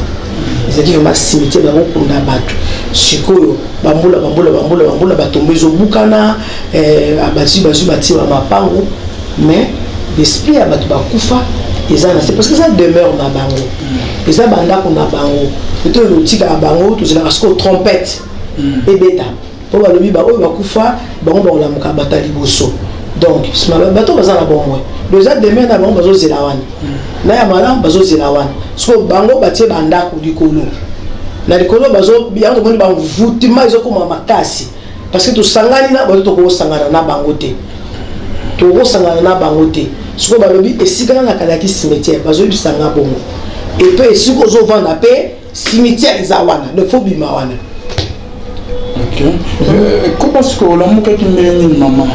Zaki ma cimetière ba kokunda batu. Sikoyo bambula batombe zo bukana abati ba mapango mais l'esprit ya batu bakufa ezana c'est parce que ça demeure na bango. Et ça banda ko na bango. Plutôt le tika bango tout ça parce que trompette et bêta. Pour le bi ba o bakufa bango ba la muka batali boso. Donc ce bato bazana bongo. Déjà demain na bango bazo zelawana. Na ya malam bazo zelawana. So bango batie banda ko dikolo. Na dikolo bazo yango moni ba vutima ezokoma makasi. Parce que to sangani na bato to ko sangana na bango te. To ko sangana na bango te. Ce que balobi esikana na kalaki cimetière bazo bisanga bongo. Et puis si ko zo vanda pe cimetière zawana le faux bimawana. OK. Comment est-ce que la muka ki meni maman?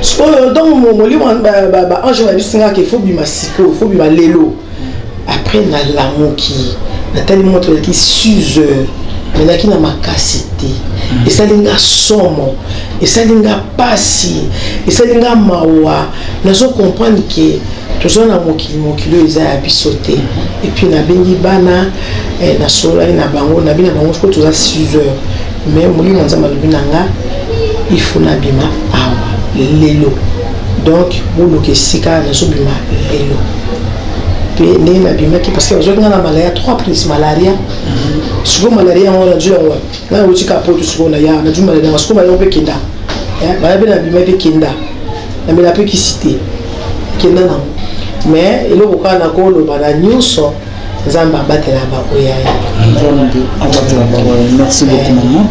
So donc mon livre ba ange na bisinga ke faux bima siko, faux bima lelo. Après na lamuki na tali montre ki 6 heures. Mais na ki na makasité. Et ça linga somo. Et ça linga pasi. Et ça linga mawa. Na zo comprendre que toujours na mokilo eza ya bisote. Et puis na bengi bana na sola na bango na bina bango ko toza 6 heures. Mais moli manza malobi nanga il faut na bima awa lelo. Donc bolo ke sika na so bima lelo. Puis né na bima ki parce que aujourd'hui na malaria 3 prises malaria. Suko malaria on a dû avoir. Na uti ka poto suko na ya na dû malaria parce que malaria pe kinda. Ba bina bima pe kinda. Na mela pe ki cité. Kinda na. Mais il faut qu'on a encore le bananioso zamba batela ba oyaya. Merci beaucoup maman.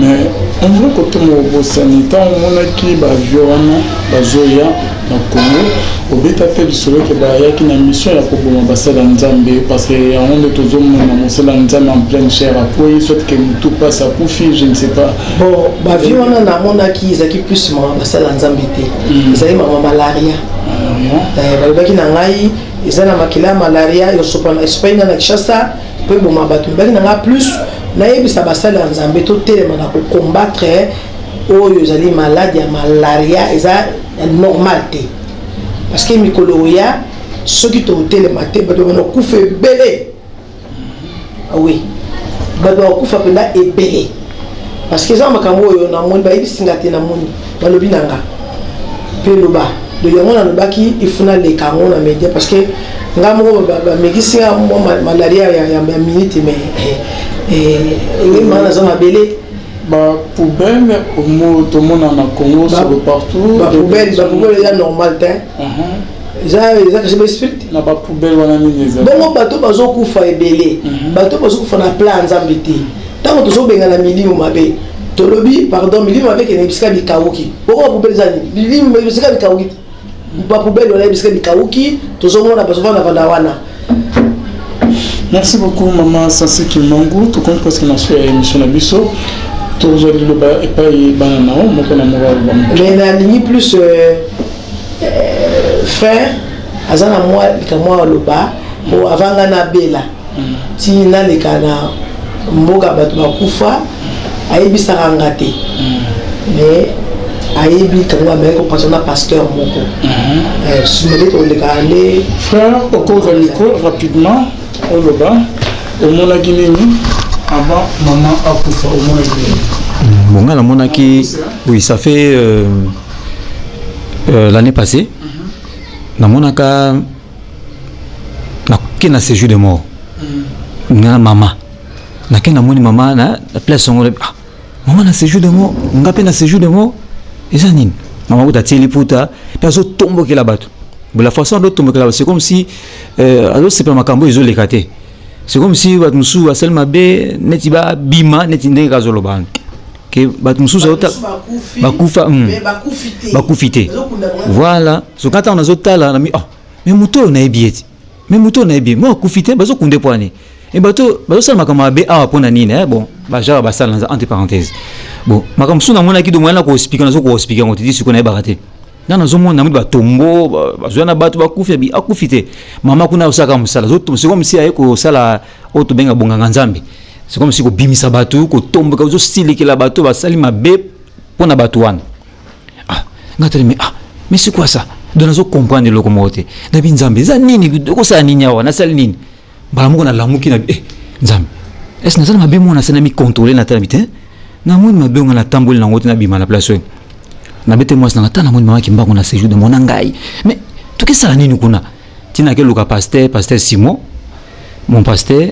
Mais on veut que tout le monde sanitaire on a qui ba violana ba zoya na Congo obeta te bisolo ke ba ya ki na mission ya koboma basala nzambe parce que on est toujours mon mosala nzambe en pleine chair après soit que tout passe à kufi je ne sais pas. Bon ba violana na mona ki zaki plus ma basala nzambe te. Ezali ma malaria. Balobaki na ngai eza na makila malaria yo sopana Espagne na Kinshasa pe boma batu bali na plus na yebisa basala nzambe to telema na ko combattre oyo ezali maladie ya malaria eza normal te parce que mikolo ya soki to telema te bato bana kufa ebele oui bato kufa penda ebele parce que ça makambo oyo na moni ba yebisinga te na moni balobi nanga pe loba de yango na lobaki ifuna le kango na média parce que ngamo ba mekisinga malaria ya minute mais et mana zona belé ba poubelle au mot to mona na Congo sur partout ba poubelle ya normal te za que je m'explique na ba poubelle wana nini za donc bato bazo kufa ebele bato bazo kufa na plan nzambe te tango tozo benga na milimo mabe tolobi pardon milimo mabe ke nebisika bikauki boko poubelle za milimo nebisika bikauki ba poubelle wana ebisika bikauki tozo mona bazo vana wana. Merci beaucoup maman Sassi Kimbangu to compte parce que na fait émission na biso toujours le ba et pas banana mo ko na mo ba mais na ligne plus frère azana moi kamwa loba o avanga na bela ti na le kana mboga batu bakufa ayebisa ngate mais ayebi kamwa mais ko passer pasteur moko sumele to le kale frère au cours de l'école rapidement au loba au mona kinini avant maman akufa au mona kinini bon ngala monaki oui ça fait l'année passée na monaka na kena séjour de mort na mama na kena moni mama na place songo mama na séjour de mort ngape na séjour de mort eza nini mama ko tati liputa peso tombo ke la bato de la façon dont tombo ke la c'est comme si alors c'est pas makambo izo lekate c'est comme si bat musu asel mabe netiba bima netinde kazolo ban que bat musu zota bakufa bakufite voilà so quand on a zotala na mi mais muto na ebieti mais muto na ebi mo kufite bazo kunde poane et bato sala makama be awa pona nini bon ba jara ba sala entre parenthèses bon makam suna mona ki do mwana ko expliquer na zo ko expliquer on te dit ce qu'on a baraté Dans nos hommes, on a mis batombo, bazona batu bakufi, akufite. Maman kuna osaka musala. C'est comme si ayeko sala auto benga bonga nzambe. C'est comme si ko bimisa batu, ko tombe ko zo style ki la batu ba sali mabe pona batu wana. Ah, ngateli mais c'est quoi ça? Dona zo comprendre le komote. Na bi nzambe za nini ko sa nini awa na sali nini? Ba mo na lamuki na nzambe. Est-ce que na mabe mo na sana mi contrôler na tala bité? Na mo mabe ngana tamboli na ngote na bima na place. Na bete moi na tana mo mama ki mbako na séjour de mon ngai. Mais tout que ça nini kuna? Tina ke luka pasteur Simon, mon pasteur,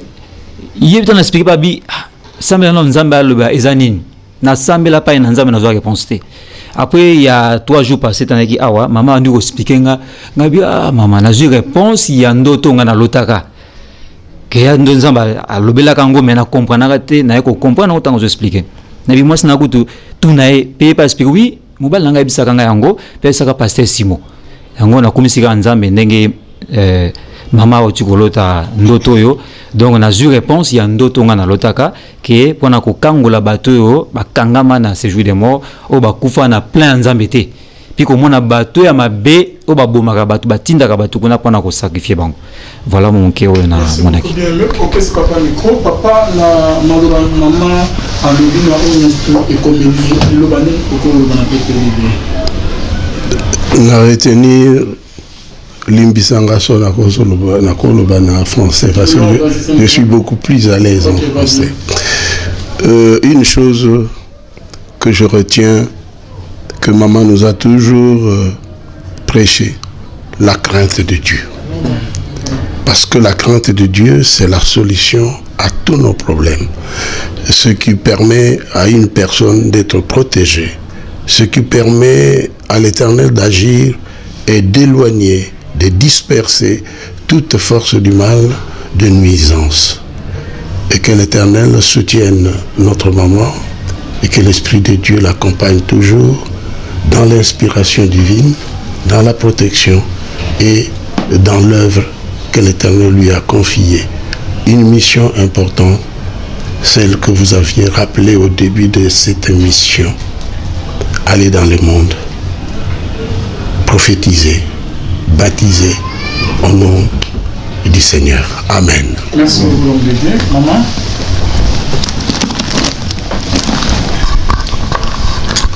il est en expliquer pas bi sambe na nzambe aloba ezanini. Na sambe la pa na nzambe na zo réponse té. Après il y a 3 jours passés tanaki awa maman a dû expliquer ngabi maman na zo réponse il y a ndoto ngana lotaka. Que ya ndo nzamba alobela kango mais na comprendre te na ko comprendre autant zo expliquer. Na bi moi na kutu tout na pe pas expliquer oui mobile nanga bisaka nga yango pe saka pasteur Simon. Yango na komisika nzambe ndenge mama otikolota ndoto yo donc na zu réponse il y a ndoto nga na lotaka ke pona ko kangola bato yo bakangama na séjour de mort o bakufa na plein nzambe te puis ko mona bato ya mabe o babomaka bato batindaka bato kuna pona ko sacrifier bango voilà mon keo na monaki OK c'est papa micro papa na maloba maman en lobi na on et comme le bané ko bana pété na retenir Limbisanga son na koloba na français parce que je suis beaucoup plus à l'aise en français. Une chose que je retiens que maman nous a toujours prêché, la crainte de Dieu. Parce que la crainte de Dieu, c'est la solution à tous nos problèmes. Ce qui permet à une personne d'être protégée, ce qui permet à l'Éternel d'agir et d'éloigner, de disperser toute force du mal de nuisance. Et que l'Éternel soutienne notre maman et que l'Esprit de Dieu l'accompagne toujours dans l'inspiration divine, dans la protection et dans l'œuvre que l'Éternel lui a confiée. Une mission importante, celle que vous aviez rappelée au début de cette mission. Aller dans le monde, prophétiser, baptisé au nom du Seigneur. Amen. Merci beaucoup, maman.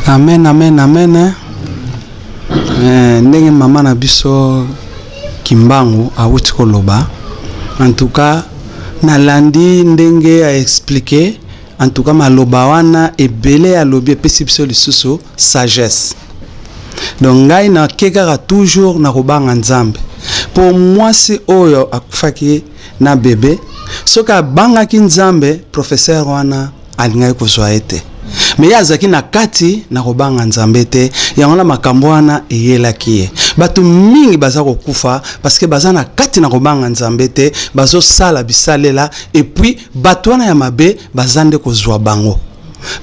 Amen, amen, amen. Ndenge maman na biso Kimbangu awuti koloba. En tout cas, nalandi ndenge a expliqué. En tout cas, maloba wana ebele alobi epesi biso lisusu sagesse. Donc ngai na kekaka toujours na kobanga nzambe. Pour moi si oyo akufaki na bébé, soka banga ki nzambe professeur wana alingai kozwa ete. Mais yazaki na kati na kobanga nzambe te, yangola makambo wana eyelaki ye. Batu mingi baza kokufa parce que baza na kati na kobanga nzambe te, bazo sala bisalela et puis batu wana ya mabe bazande kozwa bango.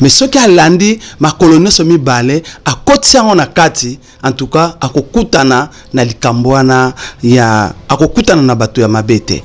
Mais ce qui a landi ma colonie somi balé a kotisa on a kati en tout cas akokutana na likamboana ya akokutana na batu ya mabete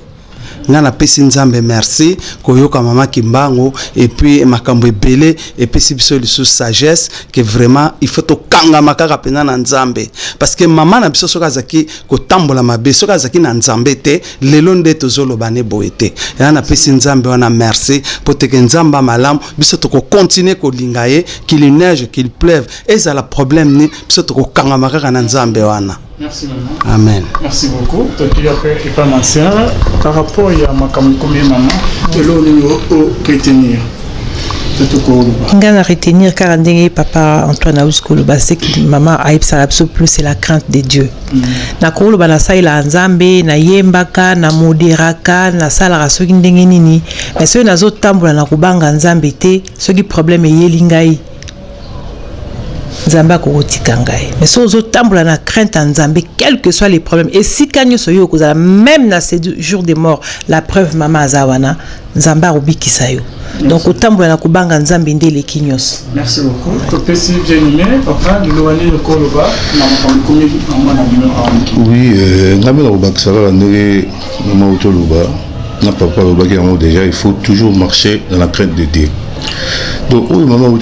ngana pesi nzambe merci koyoka mama Kimbangu et puis makambo ebele et pesi biso lisu sagesse que vraiment il faut to kanga makaka pena na nzambe parce que mama na biso soka zaki ko tambola mabe soka zaki na nzambe te lelo nde tozolo bane boete ngana pesi nzambe wana merci pour te nzamba malam biso to ko continuer ko lingaye qu'il neige qu'il pleuve et ça la problème ni biso to ko kanga makaka na nzambe wana. Merci maman. Amen. Merci beaucoup. Donc il y a pas ma sœur par rapport à ma combien maman et l'eau numéro retenir. Ngana retenir car ndenge papa Antoine Auskoloba c'est que maman aipsa plus c'est la crainte de Dieu. Na koloba na sa ila nzambe na yembaka na moderaka na sala rasoki ndenge nini mais so nazo tambola na kubanga nzambe te soki problème yelingai Nzamba kotika ngai mais so zo tambola na crainte en Nzambe quels que soient les problèmes et si kanyo soyo kozala même na ces jours de mort la preuve mama azawana Nzamba obikisa yo donc otambola na kubanga Nzambe ndele kinyos. Merci beaucoup. Topesi bien aimé papa de loani le koloba na makambi komi na numéro 1. Oui, ngame na kobakisaka ndenge mama otoloba na papa lobaki yango déjà il faut toujours marcher dans la crainte de Dieu. Donc, au moment où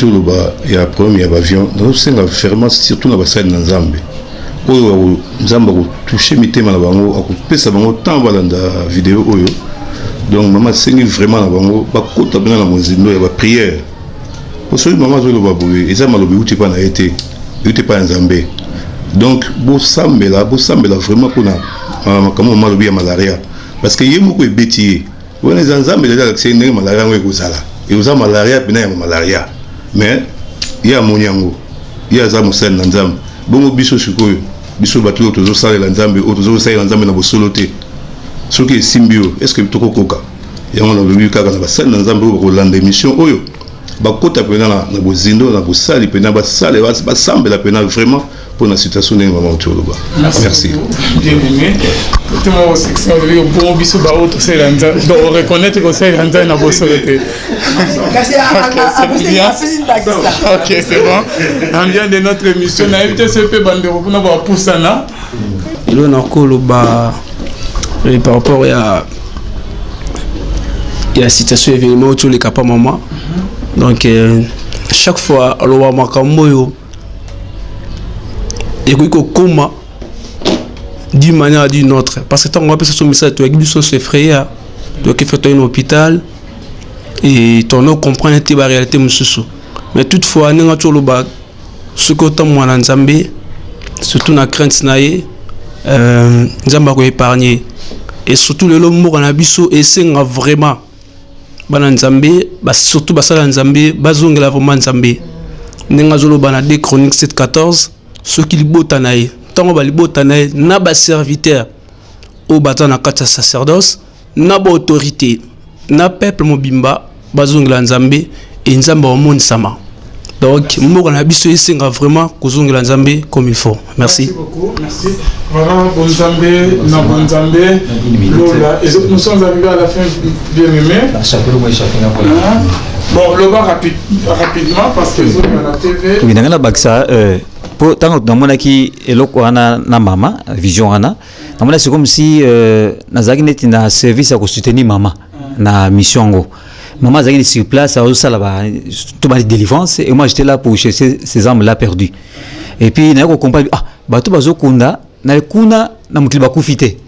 il y a un problème, il y a un avion, nous sommes vraiment surtout dans la salle de Nzambe. oyo nzamba ko toucher mitema na bango akopesa bango tant balanda vidéo oyo donc maman sengi vraiment na bango bakota bina na mozindo ya ba prière osoyi maman zo lo baboye eza malobi uti pa na été uti pa nzambe donc bo sambela vraiment pour na makambo malobi ya malaria parce que yemo ko ebeti wona nzambe déjà l'accès ndenge malaria ngo ekozala et oza malaria bina ya malaria mais ya monyango ya za musel na nzambe bongo biso sikoyo biso batu oyo tozosalela nzambe oyo tozosalela nzambe na bosolo te soki esimbi oyo est ce que tokokoka yango nalobi kaka na basali na nzambe oyo bakolanda émission oyo bakota pena na bozindo na bosali pena basale basambela pena vraiment pour la situation de maman Tcholoba. Merci. Bien aimé. Tout le monde section de bon biso ba auto c'est l'anza. Donc reconnaître que c'est l'anza na bosolete. OK, c'est bon. Ambiance de notre émission na invité CP bandero pour na ba poussana. Ilo na koloba par rapport à la situation événement où les capa maman. Donc chaque fois aloba makambo yo et que comment d'une manière ou d'une autre parce que tant qu'on appelle ce message tu as dit ça c'est frère tu as fait un hôpital et ton nom comprend la réalité mais toutefois nous avons le bas ce que tant moi nzambe surtout na crainte naé nzamba ko épargner et surtout le lomo na biso et c'est vraiment bana nzambe surtout basala nzambe bazongela vraiment nzambe ndinga zolo bana 2 Chroniques 7:14 ce qui libotanaye tant ba libotanaye na ba serviteur au batana kata sacerdoce na ba autorité na peuple mobimba bazongela nzambe et nzamba wa monde sama donc moko na biso esenga vraiment kozongela nzambe comme il faut. Merci beaucoup. Merci. Voilà bonzambe na bonzambe lola et nous sommes arrivés à la fin bien aimé. Bon le bas rapidement parce que vous à la TV. Oui dans la baksa pour tant que dans qui eloko ana na mama vision ana namona c'est comme si nazaki neti na service à soutenir mama na mission ngo maman zaki sur place à ça là-bas tout ma délivrance et moi j'étais là pour chercher ces âmes là perdues et puis na ko comprendre ah bato bazokunda na kuna na mukili bakufite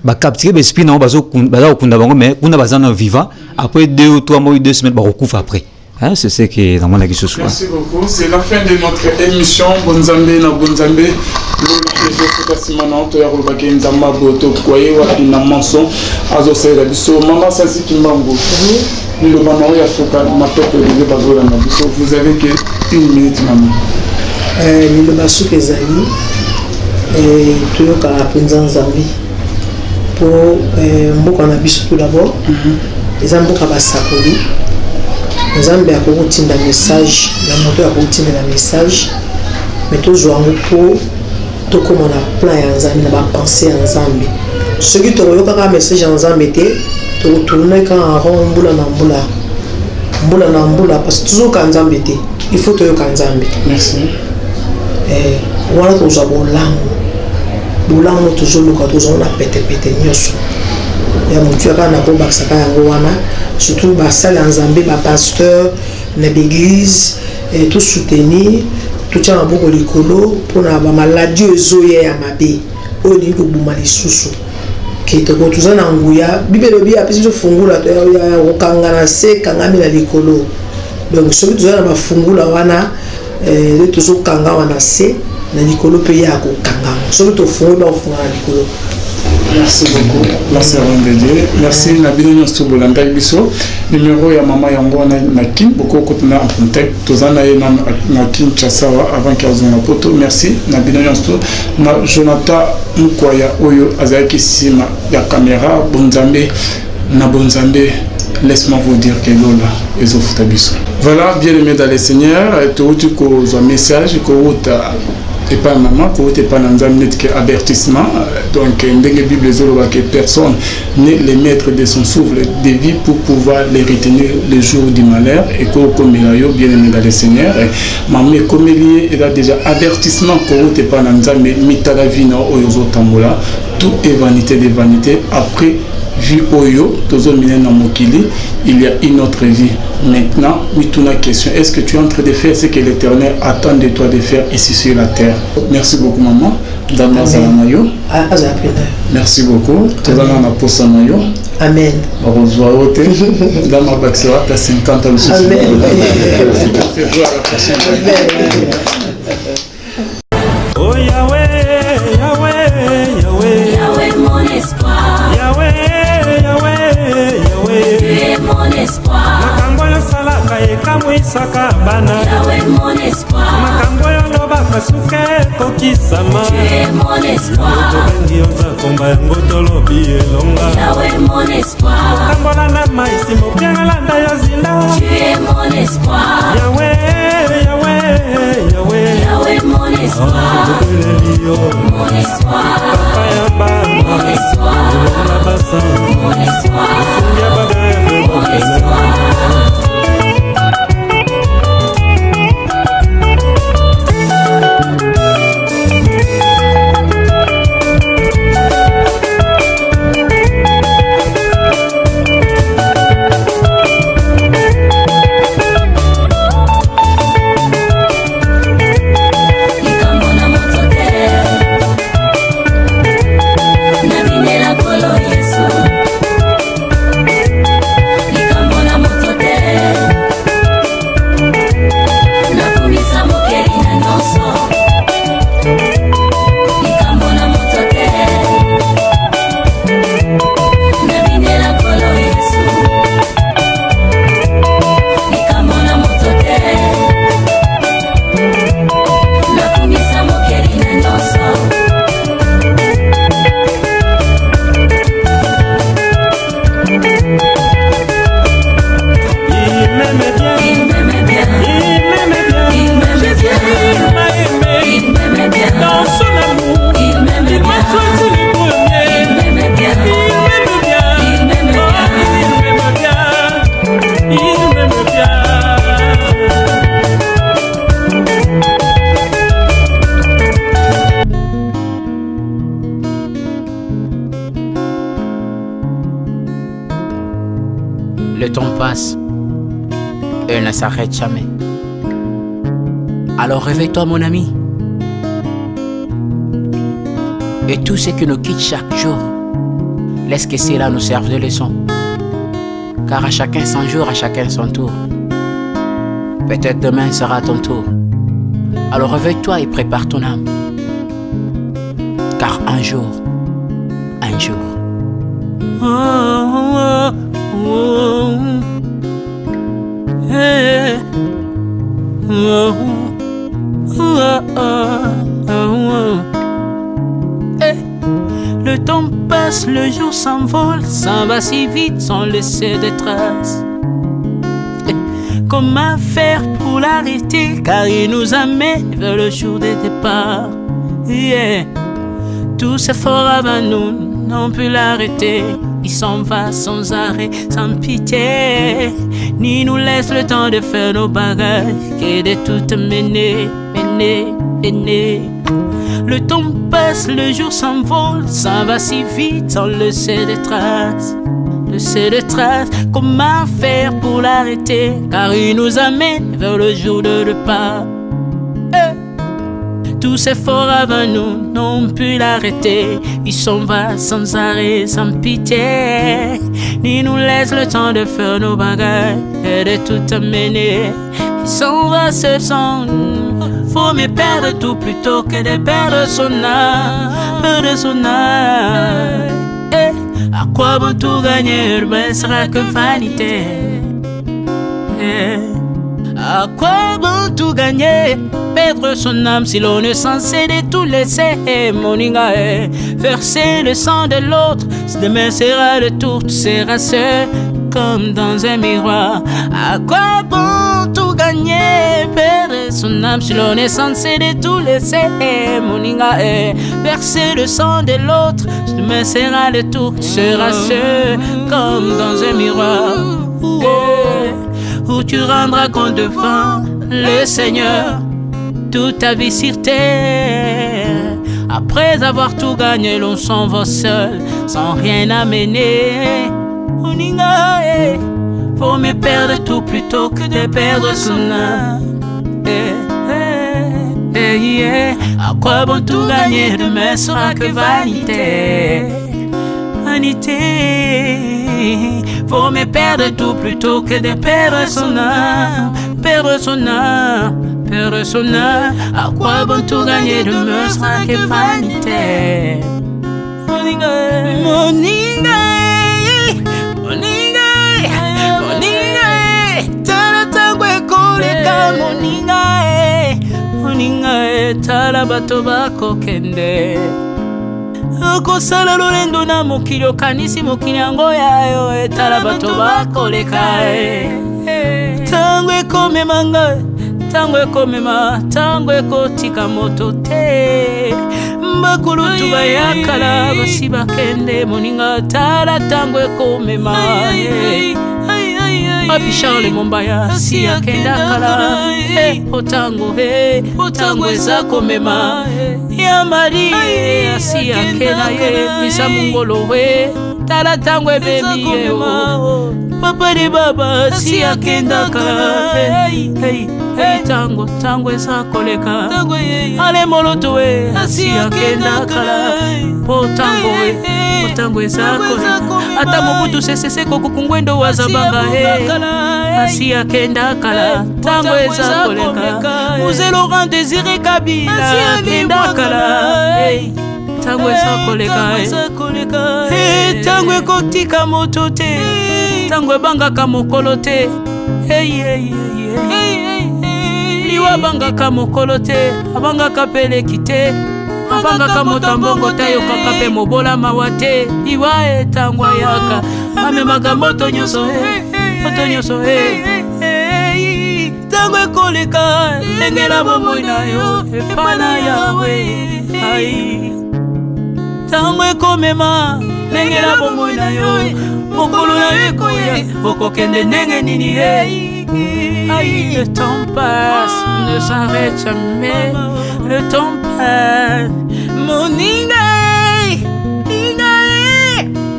ba capturer l'esprit na bazokunda bango mais kuna bazana vivant après 2 ou 3 mois 2 semaines bakokufa après. Hein, c'est ce qui est dans mon avis ce soir. Merci beaucoup. C'est la fin de notre émission. Bonzambe na bonzambe. Le jeu Simana to ya robaki nzamba boto kwaye wa na manson azo sera biso mama sasi kimbango. Le maman ya foka ma peuple de bazola na biso. Vous avez que 1 minute maman. Le basu kezali to ka penza nzambi pour mboka na biso tout d'abord. Les mboka basakoli. Nzambe akotinda message la moto akotinda la message mais toujours pour to comme on a plan ya nzambe na ba penser ya nzambe ce qui to yoka ka message ya nzambe te to tourner quand en rond mbula na mbula parce que toujours ka nzambe te il faut to yoka nzambe. Merci. Voilà to za bolango toujours loka to za na pete nyoso ya mutu aka na bomba saka ya wana surtout ba sala nzambe ba pasteur na l'église et tout soutenir tout tient en beaucoup likolo pour na ba maladie ezoye ya mabe o ni ko buma lisusu ki to ko tuzana nguya bibelo bi apesi zo fungula to ya okanga na se kanga mi na likolo donc ce que tuzana ba fungula wana le tuzo kanga wana se na likolo pe ya ko kanga so to fungula na likolo. Merci beaucoup, la servante de Dieu. Merci Nabino Stobolanda Biso. Numéro ya maman yango na kin beaucoup kotuna en contact. Tozana na kin Chasawa avant qu'il y ait un poto. Merci Nabino Sto. Na Jonathan Mukwaya Oyo Azaki Sima ya caméra Bonzambe na Bonzambe. Laisse-moi vous dire que Lola est au Futabiso. Voilà, bien aimé dans les seigneurs, tu as un message que et pas maman, que pas dans un avertissement. Donc, dans la Bible, que personne n'est le maître de son souffle de vie pour pouvoir les retenir le jour du malheur. Et comme il a bien aimé dans les seigneurs, maman, comme il y a déjà avertissement que pas dans un vie tout est vanité de vanité. Après, vie Oyo, il y a une autre vie. Maintenant, Mituna question, est-ce que tu es en train de faire ce que l'Éternel attend de toi de faire ici sur la terre? Merci beaucoup maman. Dama Salamayo. Merci beaucoup. Tozana na posa mayo. Amen. Bonjour à ôté. Dama Baxera t'as 50 ans aussi. Amen. Oh Yahweh, Yahweh, Yahweh. Yahweh mon espoir. Yahweh, Yahweh, Yahweh. Tu es mon espoir. Makambo yo salaka ekamwisaka bana. Yahweh mon espoir. Makambo yo lobaka suke kokisama. Tu es mon espoir. Tobengi oza komba yango tolobi elonga. Yahweh mon espoir. Makambola na maisi mopiangalanda yo zila. Tu es mon espoir. Yahweh, Yahweh, Yahweh. Yahweh mon espoir. Mon espoir. Papa yamba. Mon espoir. Mon espoir. Mon espoir. Le temps passe, elle ne s'arrête jamais. Alors réveille-toi mon ami. Et tout ce qui nous quitte chaque jour, laisse que cela nous serve de leçon. Car à chacun son jour, à chacun son tour. Peut-être demain sera ton tour. Alors réveille-toi et prépare ton âme. Car un jour, oh, oh, oh, hey, oh, oh, oh, oh. Hey. Le temps passe, le jour s'envole, s'en va si vite sans laisser de traces. Hey. Comment faire pour l'arrêter, car il nous amène vers le jour de départ. Yeah. Tout c'est fort avant nous, n'ont pu l'arrêter. Il s'en va sans arrêt, sans pitié, ni nous laisse le temps de faire nos bagages, et de tout mener. Le temps passe, le jour s'envole, s'en va si vite sans laisser de traces. Comment faire pour l'arrêter, car il nous amène vers le jour de repas. Tous ces forts avant nous n'ont pu l'arrêter. Il s'en va sans arrêt, sans pitié, ni nous laisse le temps de faire nos bagages et de tout amener. Il s'en va seul sans nous. Faut mieux perdre tout plutôt que de perdre son âme, À quoi bon tout gagner, ben sera que vanité. À quoi bon tout gagner, perdre son âme si l'on est censé de tout laisser. Moninga, verser le sang de l'autre, si demain sera le tour, tu seras seul comme dans un miroir. À quoi bon tout gagner, perdre son âme si l'on est censé de tout laisser. Moninga, verser le sang de l'autre, si demain sera le tour, tu seras seul comme dans un miroir. Où tu rendras compte devant le Seigneur toute ta vie sur terre. Après avoir tout gagné, l'on s'en va seul, sans rien amener. Faut mieux perdre tout plutôt que de perdre son âme. À quoi bon tout gagner, demain sera que vanité. Vanité, vaut mieux perdre tout plutôt que de perdre son âme. Perdre son âme, perdre son âme. À quoi bon tout gagner, demain sera que vanité. Moninga, Moninga, Moninga, Moninga, tala tango ekoleka Moninga, Moninga, tala bato bako kende. Okosala lolendo na mokili okanisi mokili yango yayo, tala bato bakoleka. Tango ekomema ngai, tango ekomema, tango ekotika moto te. Bakulutu bayakala basi bakende Moninga, tala tango ekomema. Papi Charles Mombaya si akenda kala. Otango otango eza komema. Ya Mari si akenda Misa Mungolo tala tango ebemi Papa de Baba si akenda kala. Tango tango eza koleka. Ale moloto si akenda kala. Potango otango eza koleka. Ata Mobutu sese kokukungwendo wazabanga asi akenda kala. Tango eza koleka. Mzee Laurent Désiré Kabila akenda kala. Tango eza koleka. Tango ekotika moto te. Tango ebangaka mokolo te. Liwa bangaka mokolo te. Abangaka peleki te. Abangaka motambongo tayo kakape mobola mawate. Liwa tango yaka amemaka moto nyoso moto nyoso tango ekoleka lengela bomoi na yo epana yawe. Tango ekomema lengela bomoi na yo mokolo na yo ekoya okokende ndenge nini. Le temps passe, ne s'arrête jamais. Le temps passe. Moninga, Moninga,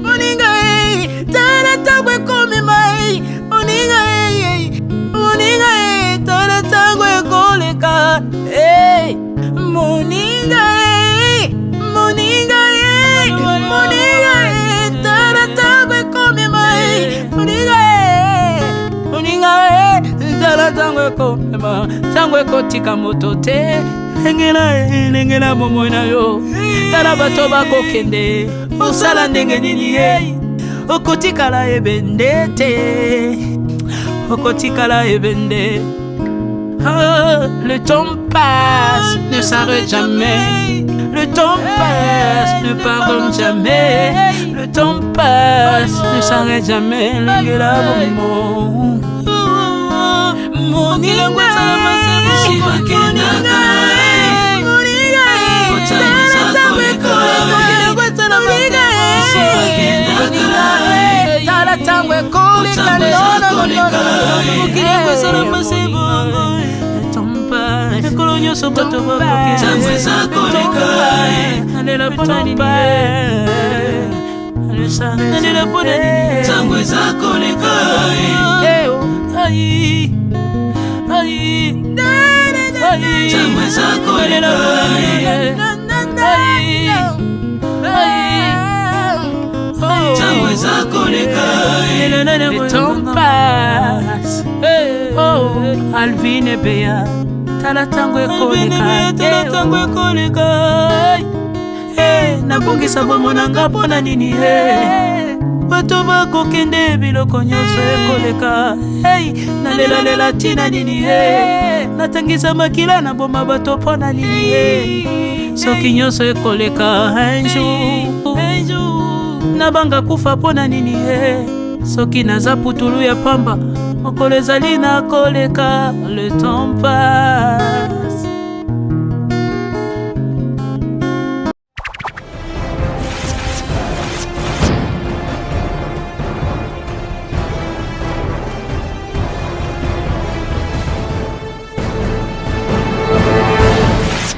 Moninga, tala tango ekomema. Moninga, Moninga, tala tango ekoleka. Moninga, Moninga, Moninga, tala tango ekomema. Moninga, Moninga, tala tango ekomema. Tango ekotika moto te. Lengela bomoi na yo. Tala bato bakokende. Osala ndenge nini okotikala ebende te. Okotikala ebende. Le temps passe, ne s'arrête jamais. Le temps passe, ne pardonne jamais. Le temps passe, ne s'arrête jamais. Lengela bomoi Moninga, tala tango ekoleka. Ekolo nyonso bato bakokealela mpona alela mpona tango eza koleka. Tango eza koleka. Tango eza koleka. Le temps passe. Oh, Alvin et Béa. Tala tango ekoleka. Tala tango ekoleka. Nabongisa bomona nga mpona nini bato bakokende biloko nyonso ekoleka. Nalela tina nini natangisa makila na boma bato mpona nini soki nyonso ekoleka. Un jour nabanga kufa mpona nini soki naza putulu ya pamba mokolo ezali na koleka. Le temps passe.